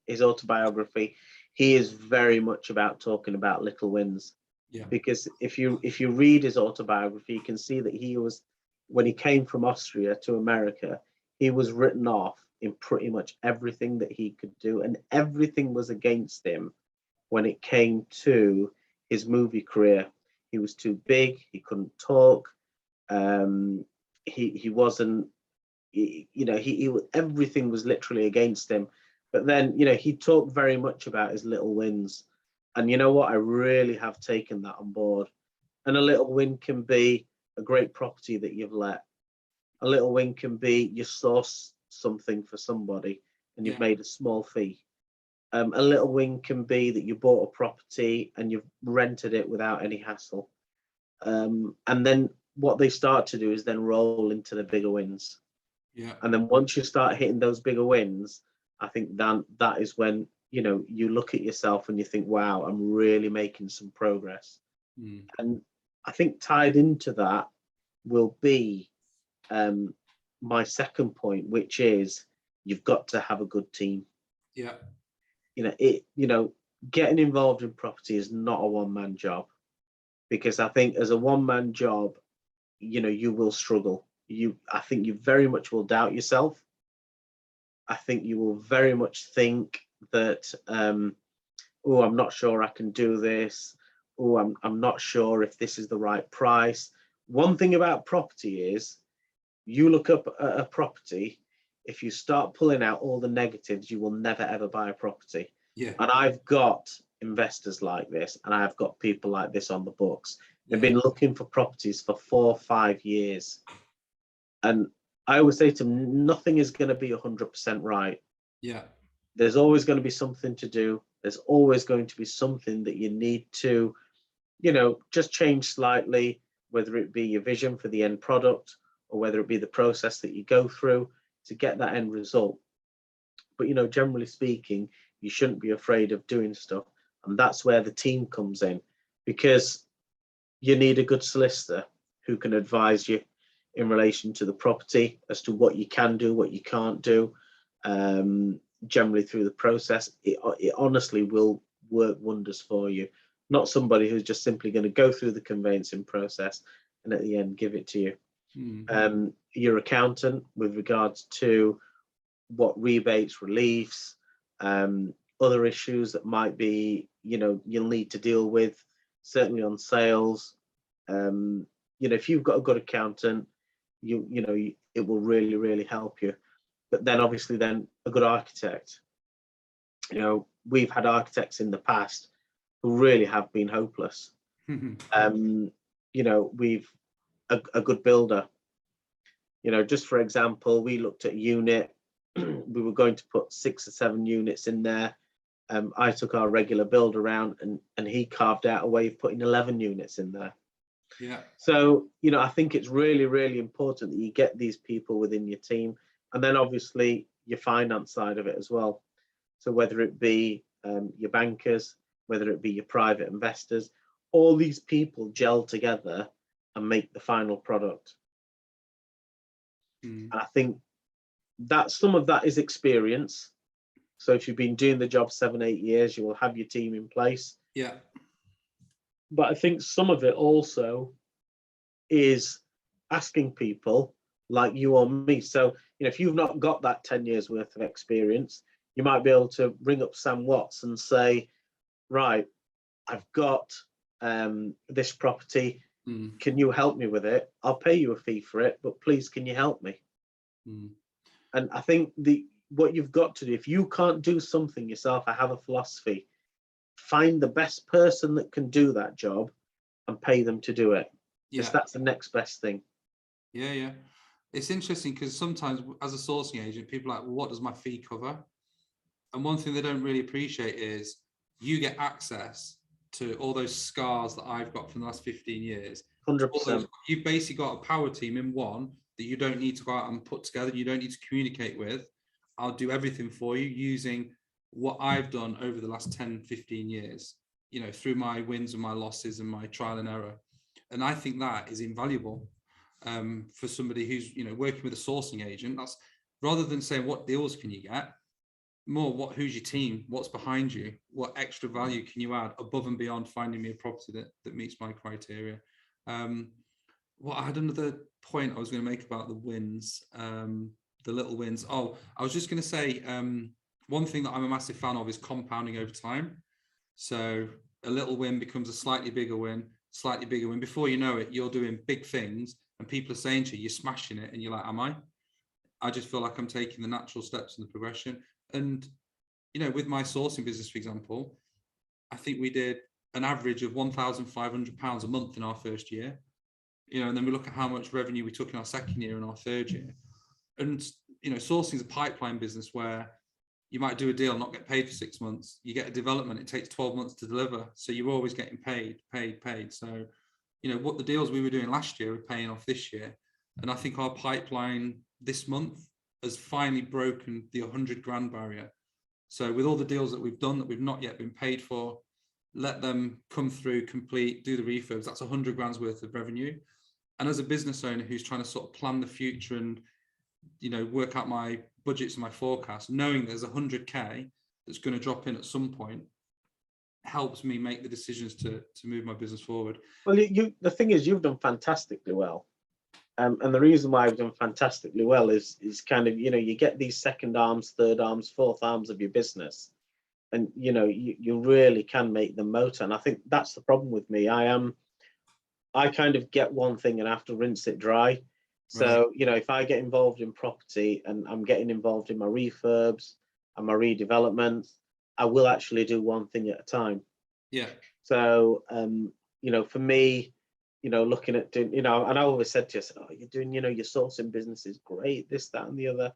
his autobiography, he is very much about talking about little wins. Yeah. Because if you read his autobiography, you can see that he was, when he came from Austria to America, he was written off in pretty much everything that he could do, and everything was against him when it came to his movie career. He was too big, he couldn't talk, he wasn't, everything was literally against him. But then, he talked very much about his little wins. And you know what? I really have taken that on board. And a little win can be a great property that you've let. A little win can be you source something for somebody and you've made a small fee. A little win can be that you bought a property and you've rented it without any hassle. And then what they start to do is then roll into the bigger wins. Yeah. And then once you start hitting those bigger wins, I think that is when, you look at yourself and you think, wow, I'm really making some progress. And I think tied into that will be my second point, which is you've got to have a good team. Yeah. Getting involved in property is not a one-man job, because I think as a one-man job, you will struggle. I think you very much will doubt yourself. I think you will very much think that, I'm not sure I can do this. I'm not sure if this is the right price. One thing about property is, you look up at a property, if you start pulling out all the negatives, you will never ever buy a property. Yeah. And I've got investors like this, and I've got people like this on the books. They've been looking for properties for 4 or 5 years. And I always say to them, nothing is going to be 100% right. Yeah. There's always going to be something to do. There's always going to be something that you need to, just change slightly, whether it be your vision for the end product or whether it be the process that you go through to get that end result. But, generally speaking, you shouldn't be afraid of doing stuff. And that's where the team comes in, because you need a good solicitor who can advise you in relation to the property as to what you can do, what you can't do. Generally through the process, it honestly will work wonders for you. Not somebody who's just simply going to go through the conveyancing process and at the end give it to you. Your accountant with regards to what rebates, reliefs, other issues that might be, you'll need to deal with, certainly on sales. If you've got a good accountant, it will really, really help you. But then obviously then a good architect. We've had architects in the past who really have been hopeless. We've a good builder. Just for example, we looked at a unit. We were going to put 6 or 7 units in there. I took our regular builder around and he carved out a way of putting 11 units in there. Yeah. So, I think it's really, really important that you get these people within your team. And then obviously your finance side of it as well. So whether it be your bankers, whether it be your private investors, all these people gel together and make the final product. And I think that some of that is experience. So if you've been doing the job 7, 8 years, you will have your team in place. Yeah. But I think some of it also is asking people like you or me. So, if you've not got that 10 years worth of experience, you might be able to ring up Sam Watts and say, right, I've got this property. Can you help me with it? I'll pay you a fee for it, but please, can you help me? And I think what you've got to do, if you can't do something yourself, I have a philosophy: find the best person that can do that job and pay them to do it. Because that's the next best thing. Yeah. It's interesting because sometimes as a sourcing agent, people are like, well, what does my fee cover? And one thing they don't really appreciate is you get access to all those scars that I've got from the last 15 years. 100%. You've basically got a power team in one that you don't need to go out and put together. You don't need to communicate with. I'll do everything for you using what I've done over the last 10, 15 years, you know, through my wins and my losses and my trial and error. And I think that is invaluable for somebody who's, you know, working with a sourcing agent. That's rather than saying what deals can you get, more who's your team, what's behind you, what extra value can you add above and beyond finding me a property that meets my criteria. Well, I had another point I was going to make about the wins, the little wins. Oh, I was just going to say, one thing that I'm a massive fan of is compounding over time. So a little win becomes a slightly bigger win, slightly bigger win. Before you know it, you're doing big things and people are saying to you, you're smashing it. And you're like, am I? I just feel like I'm taking the natural steps in the progression. And, you know, with my sourcing business, for example, I think we did an average of £1,500 a month in our first year. You know, and then we look at how much revenue we took in our second year and our third year. And, you know, sourcing is a pipeline business where you might do a deal, not get paid for 6 months. You get a development, it takes 12 months to deliver. So you're always getting paid. So, you know, what the deals we were doing last year are paying off this year. And I think our pipeline this month has finally broken the 100 grand barrier. So with all the deals that we've done that we've not yet been paid for, let them come through, complete, do the refurbs. That's 100 grand's worth of revenue. And as a business owner who's trying to sort of plan the future and, you know, work out my budgets and my forecast, knowing there's 100k that's going to drop in at some point helps me make the decisions to move my business forward. Well, the thing is, you've done fantastically well. And the reason why I've done fantastically well is kind of, you know, you get these second arms, third arms, fourth arms of your business, and, you know, you really can make them motor. And I think that's the problem with me. I kind of get one thing and have to rinse it dry. So, Right. you know, if I get involved in property and I'm getting involved in my refurbs and my redevelopments, I will actually do one thing at a time. Yeah. So, you know, for me, you know, looking at doing, you know, and I always said to you, I said, oh, you're doing, you know, your sourcing business is great, this, that, and the other.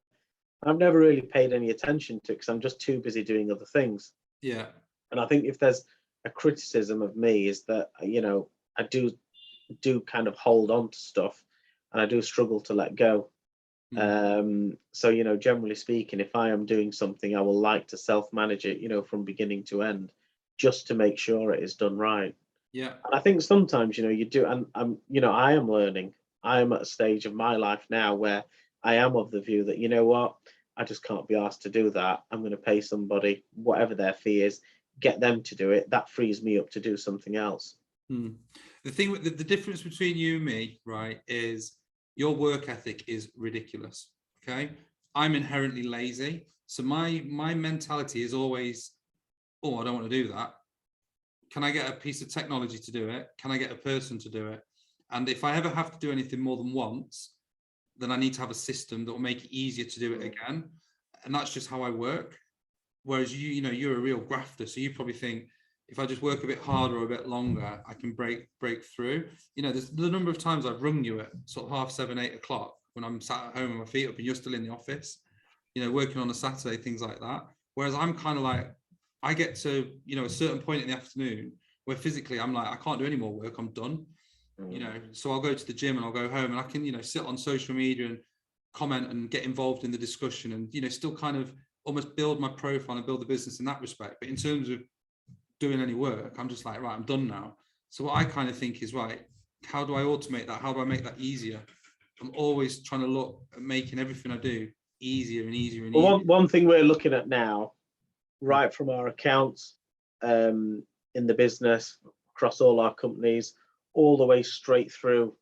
I've never really paid any attention to it because I'm just too busy doing other things. Yeah. And I think if there's a criticism of me is that, you know, I do kind of hold on to stuff and I do struggle to let go. So, you know, generally speaking, if I am doing something, I will like to self-manage it, you know, from beginning to end, just to make sure it is done right. Yeah. And I think sometimes, you know, you do, and I'm, you know, I am learning. I am at a stage of my life now where I am of the view that, you know what, I just can't be asked to do that. I'm going to pay somebody, whatever their fee is, get them to do it. That frees me up to do something else. The thing with the difference between you and me, right, is your work ethic is ridiculous. Okay. I'm inherently lazy. So my mentality is always, oh, I don't want to do that. Can I get a piece of technology to do it? Can I get a person to do it? And if I ever have to do anything more than once, then I need to have a system that will make it easier to do it again. And that's just how I work. Whereas you know, you're a real grafter. So you probably think, if I just work a bit harder or a bit longer, I can break through. You know, there's the number of times I've rung you at sort of 7:30, 8 o'clock when I'm sat at home with my feet up and you're still in the office, you know, working on a Saturday, things like that. Whereas I'm kind of like, I get to, you know, a certain point in the afternoon where physically I'm like, I can't do any more work, I'm done. You know, so I'll go to the gym and I'll go home and I can, you know, sit on social media and comment and get involved in the discussion and, you know, still kind of almost build my profile and build the business in that respect. But in terms of doing any work, I'm just like, right, I'm done now. So what I kind of think is, right, how do I automate that? How do I make that easier? I'm always trying to look at making everything I do easier and easier and easier. Well, one thing we're looking at now, right from our accounts, in the business, across all our companies, all the way straight through,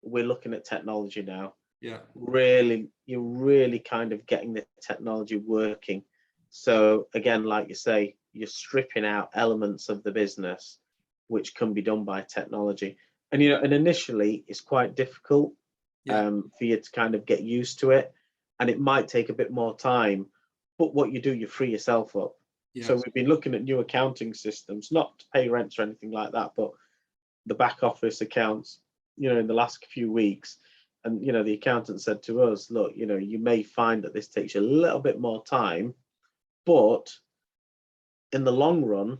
we're looking at technology now. Yeah. Really, you're really kind of getting the technology working. So again, like you say, you're stripping out elements of the business which can be done by technology. And, you know, and initially it's quite difficult for you to kind of get used to it. And it might take a bit more time, but what you do, you free yourself up. So we've been looking at new accounting systems, not to pay rents or anything like that, but the back office accounts, you know, in the last few weeks. And, you know, the accountant said to us, look, you know, you may find that this takes you a little bit more time, but in the long run,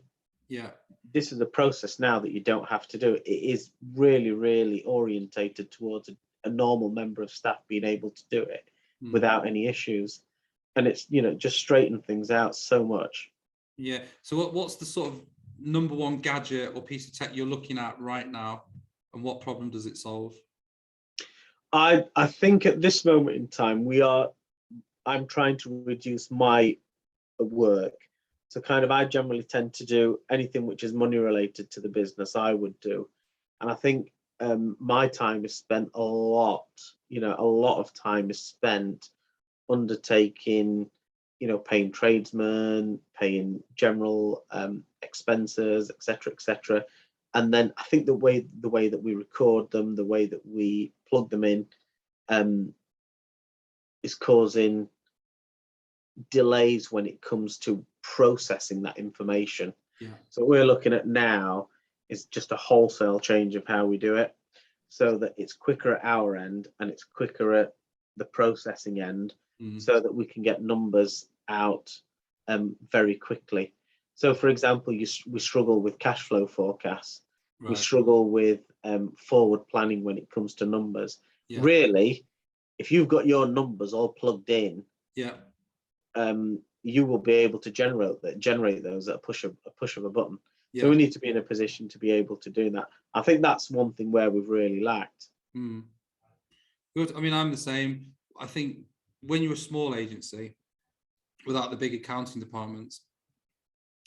Yeah. This is a process now that you don't have to do. It is really, really orientated towards a normal member of staff being able to do it without any issues. And it's, just straighten things out so much. Yeah. So what's the sort of number one gadget or piece of tech you're looking at right now, and what problem does it solve? I think at this moment in time, I'm trying to reduce my work. So I generally tend to do anything which is money related to the business I would do. And I think my time is spent a lot of time is spent undertaking, paying tradesmen, paying general expenses, etc. And then I think the way that we record them, the way that we plug them in, is causing delays when it comes to processing that information. Yeah. So what we're looking at now is just a wholesale change of how we do it, so that it's quicker at our end and it's quicker at the processing end, so that we can get numbers out very quickly. So for example, we struggle with cash flow forecasts. Right. We struggle with forward planning when it comes to numbers. Yeah. Really, if you've got your numbers all plugged in, yeah, you will be able to generate those at a push of a button. yeah. So we need to be in a position to be able to do that. I think that's one thing where we've really lacked. Good. I mean, I'm the same. I think when you're a small agency without the big accounting departments,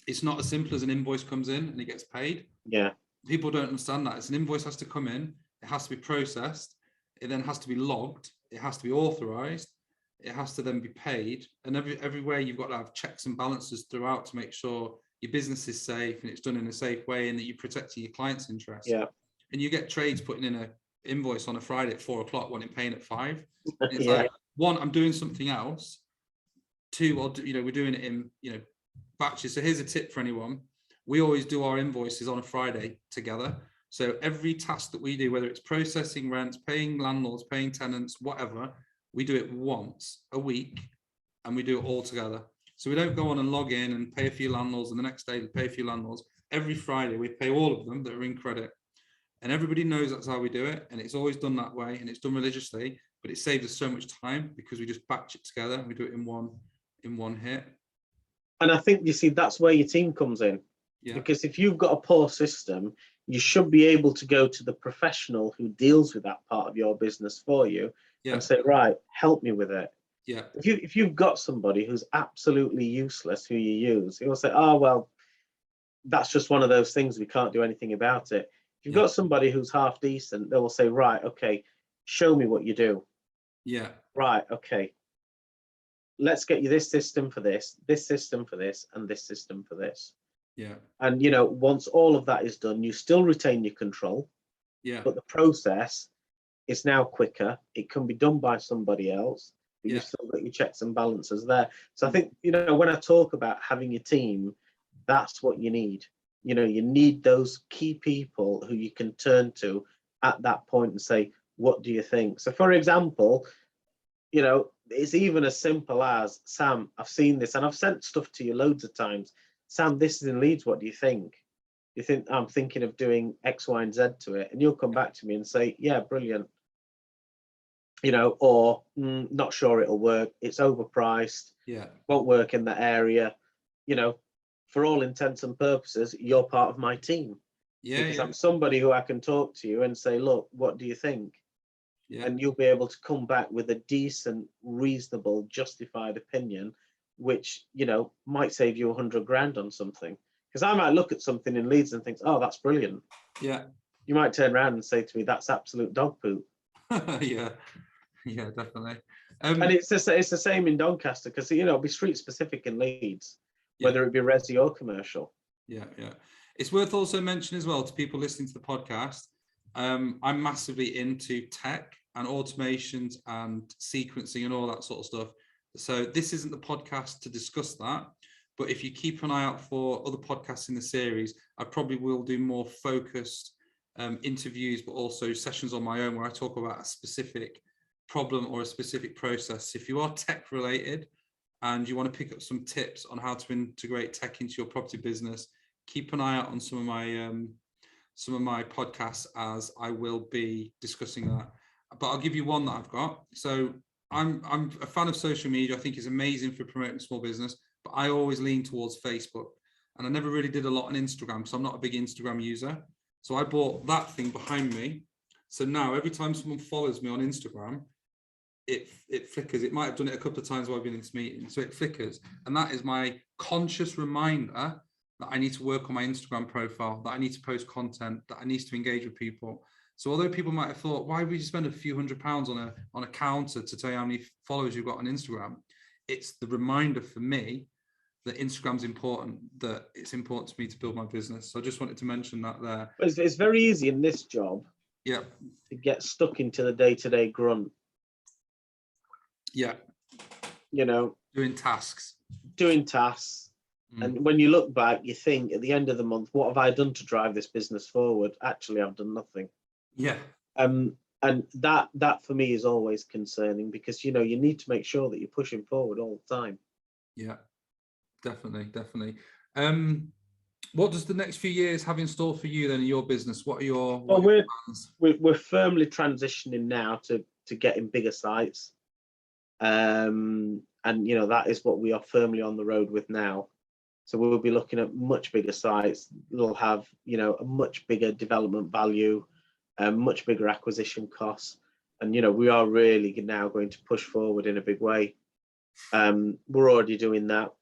it's not as simple as an invoice comes in and it gets paid. Yeah. People don't understand that. It's an invoice has to come in, it has to be processed, it then has to be logged, it has to be authorized, it has to then be paid. And everywhere you've got to have checks and balances throughout to make sure your business is safe and it's done in a safe way and that you're protecting your clients' interests. Yeah. And you get trades putting in an invoice on a Friday at 4 o'clock, wanting paying at 5. And it's Yeah. like, one, I'm doing something else. Two, we're doing it in, batches. So here's a tip for anyone. We always do our invoices on a Friday together. So every task that we do, whether it's processing rents, paying landlords, paying tenants, whatever, we do it once a week and we do it all together. So we don't go on and log in and pay a few landlords and the next day we pay a few landlords. Every Friday we pay all of them that are in credit. And everybody knows that's how we do it. And it's always done that way and it's done religiously, but it saves us so much time because we just batch it together and we do it in one hit. And I think, you see, that's where your team comes in. Yeah. Because if you've got a poor system, you should be able to go to the professional who deals with that part of your business for you and say, right, help me with it. Yeah. If you've got somebody who's absolutely useless who you use, he will say, oh, well, that's just one of those things, we can't do anything about it. If you've got somebody who's half decent, they will say, right, okay, show me what you do. Yeah. Right, okay. Let's get you this system for this system for this, and this system for this. Yeah. And once all of that is done, you still retain your control. Yeah. But the process is now quicker. It can be done by somebody else, but you've still got your checks and balances there. So I think, when I talk about having a team, that's what you need. You need those key people who you can turn to at that point and say, what do you think? So for example, it's even as simple as, Sam, I've seen this and I've sent stuff to you loads of times. Sam, this is in Leeds. What do you think? You think I'm thinking of doing X, Y, and Z to it? And you'll come back to me and say, yeah, brilliant. Or not sure it'll work. It's overpriced. Yeah. Won't work in that area. For all intents and purposes, you're part of my team. Yeah. Because I'm somebody who I can talk to you and say, look, what do you think? Yeah. And you'll be able to come back with a decent, reasonable, justified opinion, which, might save you 100 grand on something. Because I might look at something in Leeds and think, oh, that's brilliant. Yeah. You might turn around and say to me, that's absolute dog poop. Yeah. Yeah, definitely. And it's the same in Doncaster, because, it'll be street specific in Leeds, whether it be resi or commercial. Yeah. Yeah. It's worth also mentioning as well to people listening to the podcast, I'm massively into tech and automations and sequencing and all that sort of stuff. So this isn't the podcast to discuss that, but if you keep an eye out for other podcasts in the series, I probably will do more focused interviews, but also sessions on my own where I talk about a specific problem or a specific process. If you are tech related and you want to pick up some tips on how to integrate tech into your property business, keep an eye out on some of my podcasts, as I will be discussing that. But I'll give you one that I've got. So I'm a fan of social media. I think it's amazing for promoting small business, but I always lean towards Facebook. And I never really did a lot on Instagram because I'm not a big Instagram user. So I bought that thing behind me. So now every time someone follows me on Instagram, it flickers. It might have done it a couple of times while I've been in this meeting. So it flickers. And that is my conscious reminder that I need to work on my Instagram profile, that I need to post content, that I need to engage with people. So although people might have thought, why would you spend a few £100s on a counter to tell you how many followers you've got on Instagram? It's the reminder for me that Instagram's important, that it's important to me to build my business. So I just wanted to mention that there. It's very easy in this job Yeah. to get stuck into the day-to-day grunt. Yeah. You know, doing tasks. And when you look back, you think at the end of the month, what have I done to drive this business forward? Actually, I've done nothing. Yeah. And that for me is always concerning, because, you know, you need to make sure that you're pushing forward all the time. Yeah, definitely. What does the next few years have in store for you then in your business? What are your plans? We're firmly transitioning now to getting bigger sites. And, you know, that is what we are firmly on the road with now. So we'll be looking at much bigger sites. They'll have, you know, a much bigger development value, much bigger acquisition costs. And, you know, we are really now going to push forward in a big way. We're already doing that.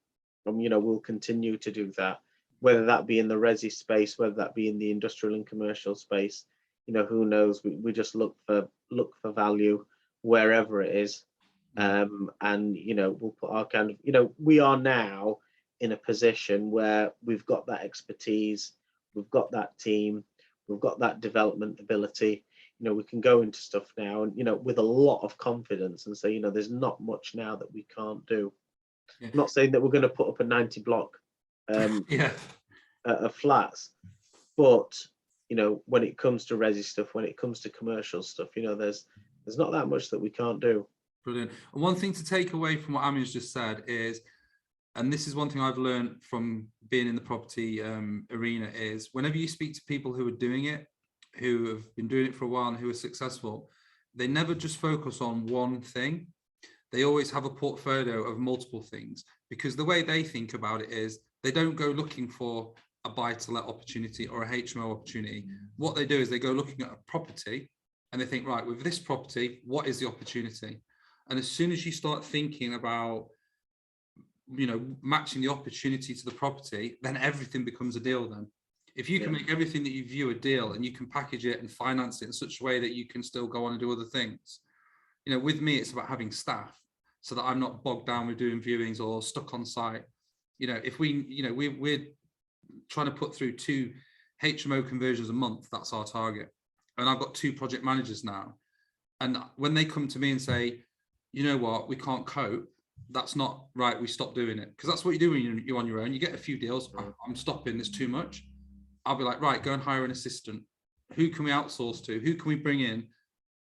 And, you know, we'll continue to do that, whether that be in the resi space, whether that be in the industrial and commercial space. You know, who knows? We just look for value wherever it is. And, you know, we'll put our kind of, you know, we are now in a position where we've got that expertise, we've got that team, we've got that development ability. You know, we can go into stuff now and, you know, with a lot of confidence and say, you know, there's not much now that we can't do. Yeah. I'm not saying that we're going to put up a 90 block of flats, but, you know, when it comes to resi stuff, when it comes to commercial stuff, you know, there's not that much that we can't do. Brilliant. And one thing to take away from what Amin's just said is, and this is one thing I've learned from being in the property arena, is whenever you speak to people who are doing it, who have been doing it for a while and who are successful, they never just focus on one thing. They always have a portfolio of multiple things, because the way they think about it is they don't go looking for a buy-to-let opportunity or a HMO opportunity. What they do is they go looking at a property and they think, right, with this property, what is the opportunity? And as soon as you start thinking about, you know, matching the opportunity to the property, then everything becomes a deal then. If you can make everything that you view a deal and you can package it and finance it in such a way that you can still go on and do other things. You know, with me, it's about having staff so that I'm not bogged down with doing viewings or stuck on site. You know, if we, you know, we're trying to put through 2 HMO conversions a month, that's our target. And I've got 2 project managers now. And when they come to me and say, you know what, we can't cope, that's not right, we stop doing it. Because that's what you do when you're on your own. You get a few deals, I'm stopping, there's too much. I'll be like, right, go and hire an assistant. Who can we outsource to? Who can we bring in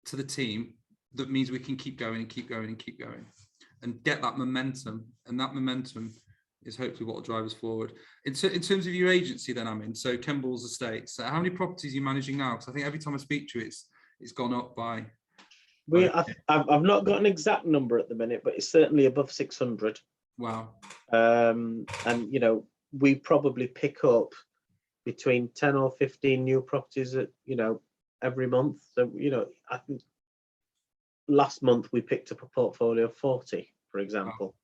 to the team that means we can keep going and keep going and keep going and get that momentum? And that momentum is hopefully what will drive us forward. In terms of your agency then, Amin, so Kembles Estates, how many properties are you managing now? Because I think every time I speak to you, it's gone up by... I've not got an exact number at the minute, but it's certainly above 600. Wow. And, you know, we probably pick up between 10 or 15 new properties, you know, every month. So, you know, I think last month we picked up a portfolio of 40, for example.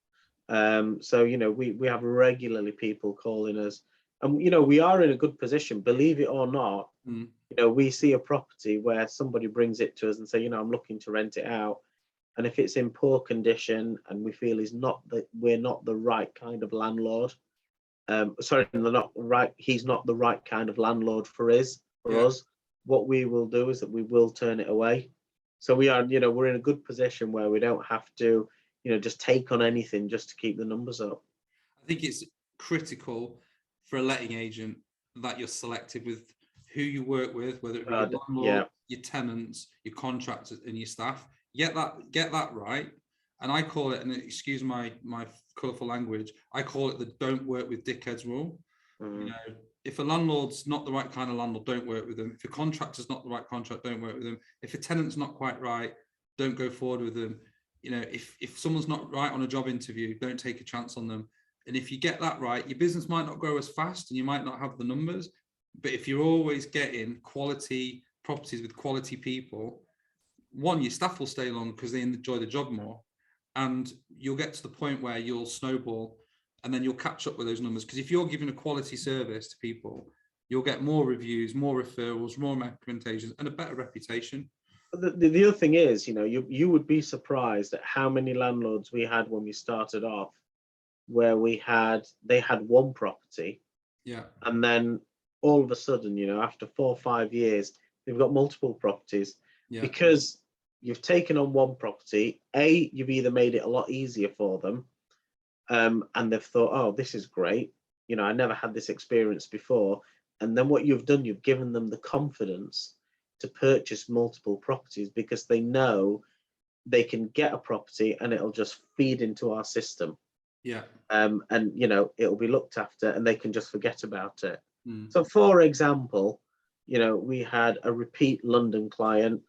Wow. So, you know, we have regularly people calling us, and, you know, we are in a good position, believe it or not. You know, we see a property where somebody brings it to us and say, you know, I'm looking to rent it out. And if it's in poor condition and we feel we're not the right kind of landlord, he's not the right kind of landlord for us, what we will do is that we will turn it away. So we are, you know, we're in a good position where we don't have to, you know, just take on anything just to keep the numbers up. I think it's critical for a letting agent that you're selective with who you work with, whether it be your landlord, your tenants, your contractors and your staff. Get that right. And I call it, and excuse my colourful language, I call it the don't work with dickheads rule. You know, if a landlord's not the right kind of landlord, don't work with them. If a contractor's not the right contract, don't work with them. If a tenant's not quite right, don't go forward with them. You know, if someone's not right on a job interview, don't take a chance on them. And if you get that right, your business might not grow as fast and you might not have the numbers, but if you're always getting quality properties with quality people, one, your staff will stay long because they enjoy the job more, and you'll get to the point where you'll snowball, and then you'll catch up with those numbers. Because if you're giving a quality service to people, you'll get more reviews, more referrals, more recommendations, and a better reputation. The other thing is, you know, you would be surprised at how many landlords we had when we started off, where they had one property, Yeah, and then all of a sudden, you know, after 4 or 5 years, they've got multiple properties, yeah, because you've taken on one property. You've either made it a lot easier for them, and they've thought, oh, this is great. You know, I never had this experience before. And then what you've done, you've given them the confidence to purchase multiple properties, because they know they can get a property and it'll just feed into our system. yeah. And you know, it'll be looked after and they can just forget about it. Mm. So for example, you know, we had a repeat London client,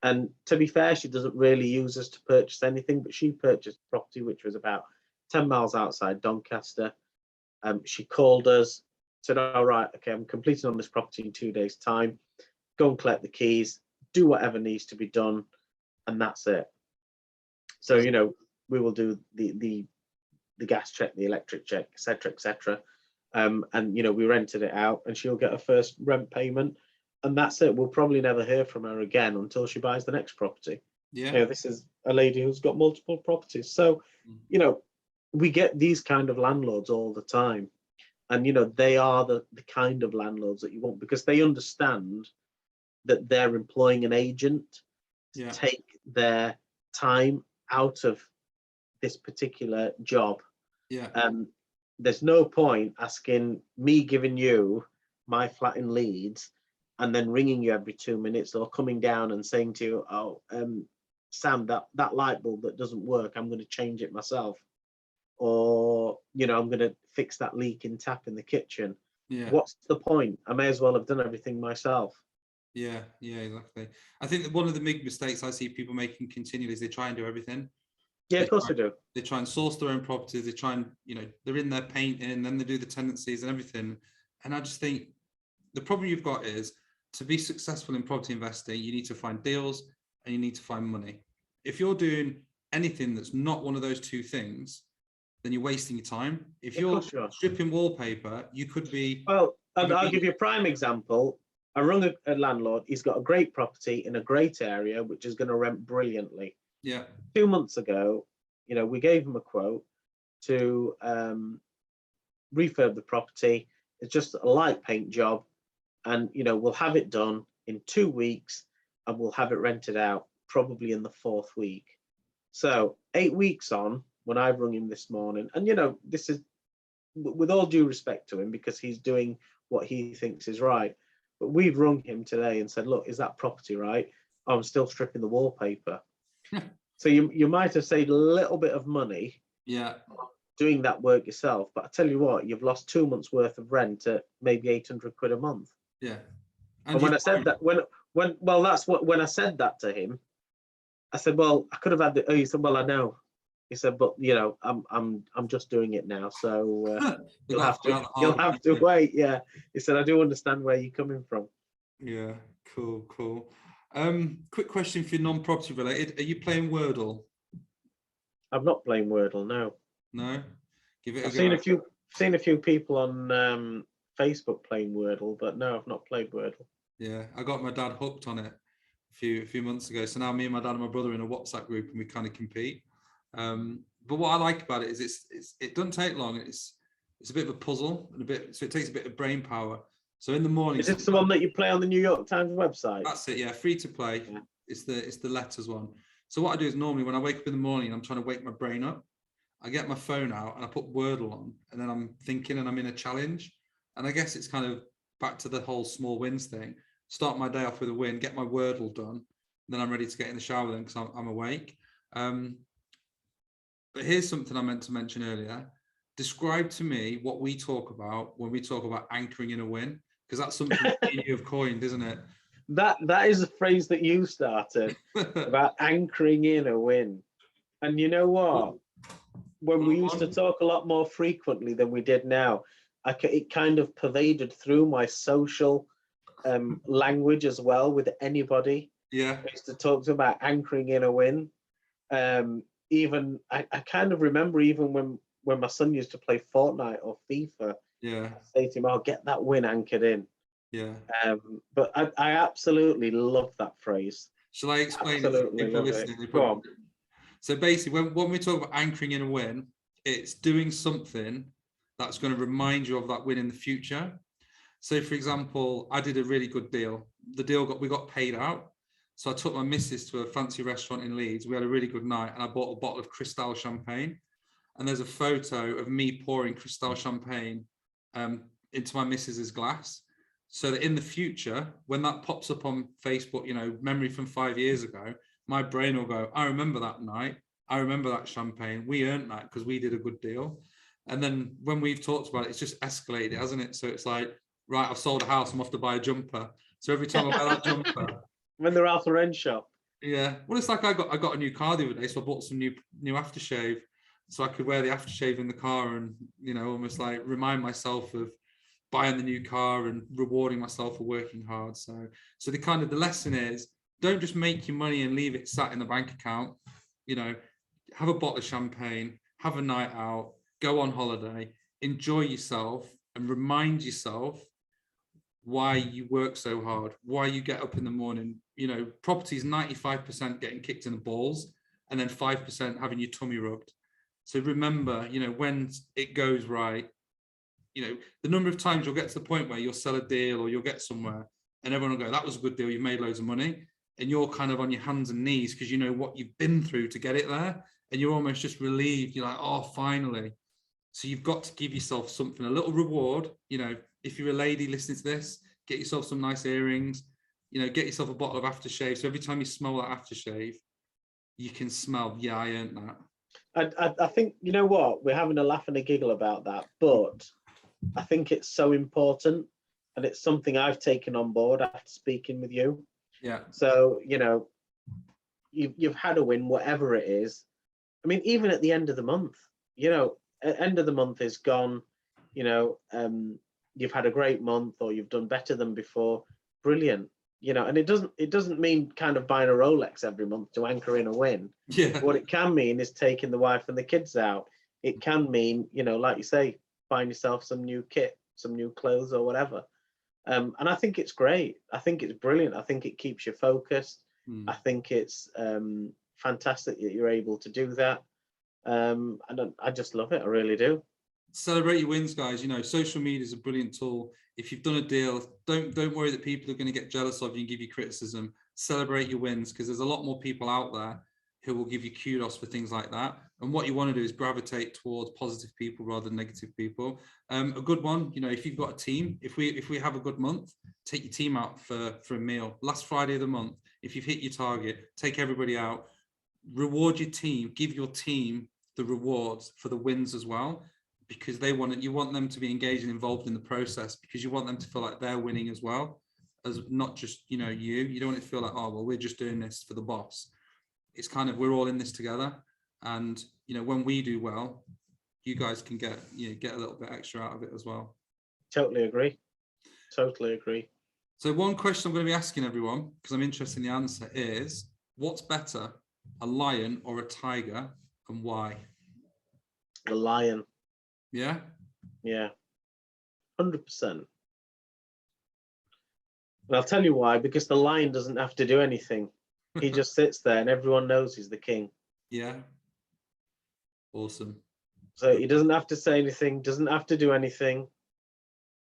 and to be fair, she doesn't really use us to purchase anything, but she purchased property which was about 10 miles outside Doncaster. She called us, said, all right, okay, I'm completing on this property in 2 days' time. Go and collect the keys, do whatever needs to be done, and that's it. So, you know, we will do the gas check, the electric check, etc., etc. And you know, we rented it out, and she'll get her first rent payment, and that's it. We'll probably never hear from her again until she buys the next property. Yeah. You know, this is a lady who's got multiple properties. So, you know, we get these kind of landlords all the time, and you know, they are the kind of landlords that you want, because they understand that they're employing an agent to Yeah. take their time out of this particular job. Yeah. There's no point asking me, giving you my flat in Leeds, and then ringing you every 2 minutes, or coming down and saying to you, oh, Sam, that light bulb that doesn't work, I'm going to change it myself. Or, you know, I'm going to fix that leaking tap in the kitchen. Yeah. What's the point? I may as well have done everything myself. Yeah, yeah, exactly. I think that one of the big mistakes I see people making continually is they try and do everything. Yeah, of course they do. They try and source their own properties. They try and, you know, they're in there painting, then they do the tenancies and everything. And I just think the problem you've got is, to be successful in property investing, you need to find deals and you need to find money. If you're doing anything that's not one of those two things, then you're wasting your time. If you're stripping wallpaper, you could be. Well, I'll give you a prime example. I rung a landlord. He's got a great property in a great area, which is going to rent brilliantly. Yeah. 2 months ago, you know, we gave him a quote to refurb the property. It's just a light paint job, and you know, we'll have it done in 2 weeks, and we'll have it rented out probably in the 4th week. So 8 weeks on, when I rung him this morning, and you know, this is with all due respect to him, because he's doing what he thinks is right. But we've rung him today and said, look, is that property right? Oh, I'm still stripping the wallpaper. So you might have saved a little bit of money, yeah, doing that work yourself. But I tell you what, you've lost 2 months worth of rent at maybe 800 quid a month. Yeah. And when I said that, when I said that to him, I said, well, I could have had the. Oh, he said, well, I know. He said, but you know, I'm just doing it now, so you'll have to wait. Yeah, he said, I do understand where you're coming from. Yeah, cool. Quick question for you, non-property related. Are you playing Wordle? I'm not playing Wordle, no. No, give it. I've seen a few people on Facebook playing Wordle, but no, I've not played Wordle. Yeah, I got my dad hooked on it a few months ago. So now me and my dad and my brother are in a WhatsApp group, and we kind of compete. But what I like about it is it doesn't take long. It's a bit of a puzzle and so it takes a bit of brain power. So in the morning, is this the one that you play on the New York Times website? That's it. Yeah, free to play. Yeah. It's the letters one. So what I do is, normally when I wake up in the morning, I'm trying to wake my brain up. I get my phone out and I put Wordle on, and then I'm thinking, and I'm in a challenge. And I guess it's kind of back to the whole small wins thing. Start my day off with a win, get my Wordle done, then I'm ready to get in the shower then, because I'm awake. But here's something I meant to mention earlier. describe to me what we talk about when we talk about anchoring in a win, because that's something you have coined, isn't it? That is a phrase that you started about anchoring in a win. And you know what? When we used to talk a lot more frequently than we did now, it kind of pervaded through my social language as well with anybody. Yeah. I used to talk to them about anchoring in a win. Even I kind of remember even when my son used to play Fortnite or FIFA, Yeah. I say to him, "I'll get that win anchored in." Yeah. But I absolutely love that phrase. Shall I explain Absolutely it to people love it. listening? Go on. So basically, when we talk about anchoring in a win, it's doing something that's going to remind you of that win in the future. So, for example, I did a really good deal. The deal we got paid out. So I took my missus to a fancy restaurant in Leeds. We had a really good night, and I bought a bottle of Cristal champagne. And there's a photo of me pouring Cristal champagne into my missus's glass, so that in the future, when that pops up on Facebook, you know, memory from 5 years ago, my brain will go, I remember that night. I remember that champagne. We earned that because we did a good deal. And then when we've talked about it, it's just escalated, hasn't it? So it's like, right, I've sold a house, I'm off to buy a jumper. So every time I buy that jumper, when they're Ralph Lauren shop. Yeah, well, it's like I got a new car the other day, so I bought some new aftershave, so I could wear the aftershave in the car, and you know, almost like remind myself of buying the new car and rewarding myself for working hard. So the lesson is, don't just make your money and leave it sat in the bank account. You know, have a bottle of champagne, have a night out, go on holiday, enjoy yourself, and remind yourself why you work so hard, why you get up in the morning. You know, property is 95% getting kicked in the balls and then 5% having your tummy rubbed. So remember, you know, when it goes right, you know, the number of times you'll get to the point where you'll sell a deal or you'll get somewhere and everyone will go, that was a good deal, you made loads of money. And you're kind of on your hands and knees because you know what you've been through to get it there. And you're almost just relieved. You're like, oh, finally. So you've got to give yourself something, a little reward. You know, if you're a lady listening to this, get yourself some nice earrings, you know, get yourself a bottle of aftershave. So every time you smell that aftershave, you can smell, yeah, I earned that. I think, you know what, we're having a laugh and a giggle about that, but I think it's so important, and it's something I've taken on board after speaking with you. Yeah. So, you know, you've had a win, whatever it is. I mean, even at the end of the month, you know, end of the month is gone, you know, you've had a great month or you've done better than before. Brilliant. You know, and it doesn't mean kind of buying a Rolex every month to anchor in a win. Yeah. What it can mean is taking the wife and the kids out. It can mean, you know, like you say, buying yourself some new kit, some new clothes or whatever. And I think it's great. I think it's brilliant. I think it keeps you focused. I think it's fantastic that you're able to do that. And I just love it. I really do. Celebrate your wins, guys. You know, social media is a brilliant tool. If you've done a deal, don't worry that people are going to get jealous of you and give you criticism. Celebrate your wins, because there's a lot more people out there who will give you kudos for things like that. And what you want to do is gravitate towards positive people rather than negative people. A good one, you know, if you've got a team, if we have a good month, take your team out for a meal. Last Friday of the month, if you've hit your target, take everybody out. Reward your team. Give your team the rewards for the wins as well, because you want them to be engaged and involved in the process, because you want them to feel like they're winning as well, as not just, you know, you don't want it to feel like, oh, well, we're just doing this for the boss. It's kind of, we're all in this together. And, you know, when we do well, you guys can get a little bit extra out of it as well. Totally agree. Totally agree. So one question I'm going to be asking everyone, because I'm interested in the answer, is what's better, a lion or a tiger, and why? The lion. Yeah? Yeah. 100%. And I'll tell you why, because the lion doesn't have to do anything. He just sits there and everyone knows he's the king. Yeah. Awesome. So he doesn't have to say anything, doesn't have to do anything.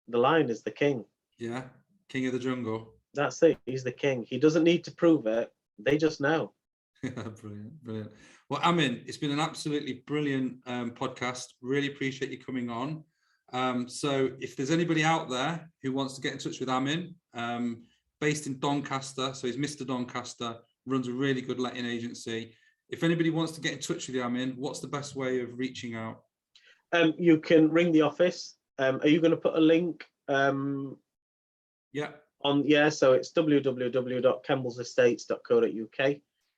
The lion is the king. Yeah. King of the jungle. That's it. He's the king. He doesn't need to prove it. They just know. Brilliant. Well, Amin, it's been an absolutely brilliant podcast. Really appreciate you coming on. So if there's anybody out there who wants to get in touch with Amin, based in Doncaster, so he's Mr. Doncaster, runs a really good letting agency. If anybody wants to get in touch with you, Amin, what's the best way of reaching out? You can ring the office. Are you going to put a link? Yeah. So it's www.kemblesestates.co.uk,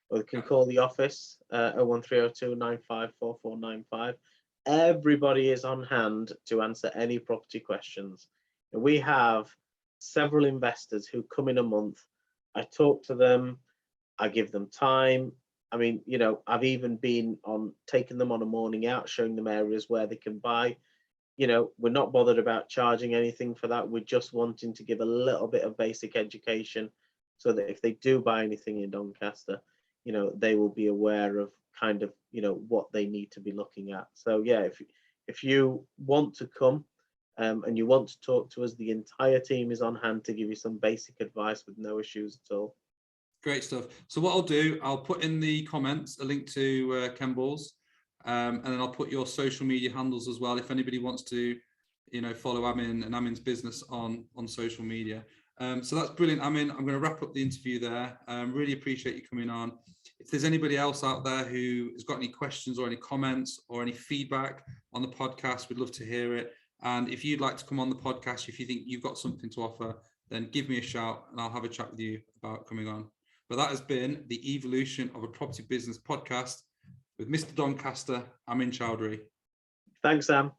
or you can call the office 01302 954495. Everybody is on hand to answer any property questions. And we have several investors who come in a month. I talk to them, I give them time. I mean, you know, I've even been on taking them on a morning out, showing them areas where they can buy. You know, we're not bothered about charging anything for that. We're just wanting to give a little bit of basic education so that if they do buy anything in Doncaster, you know, they will be aware of kind of, you know, what they need to be looking at. So yeah, if you want to come and you want to talk to us, the entire team is on hand to give you some basic advice with no issues at all. Great stuff. So what I'll do, I'll put in the comments a link to Kembles. And then I'll put your social media handles as well if anybody wants to, you know, follow Amin and Amin's business on social media. So that's brilliant, Amin. I'm going to wrap up the interview there. Really appreciate you coming on. If there's anybody else out there who has got any questions or any comments or any feedback on the podcast, we'd love to hear it. And if you'd like to come on the podcast, if you think you've got something to offer, then give me a shout and I'll have a chat with you about coming on. But that has been the Evolution of a Property Business podcast with Mr. Doncaster, Amin Chaudhry. Thanks, Sam.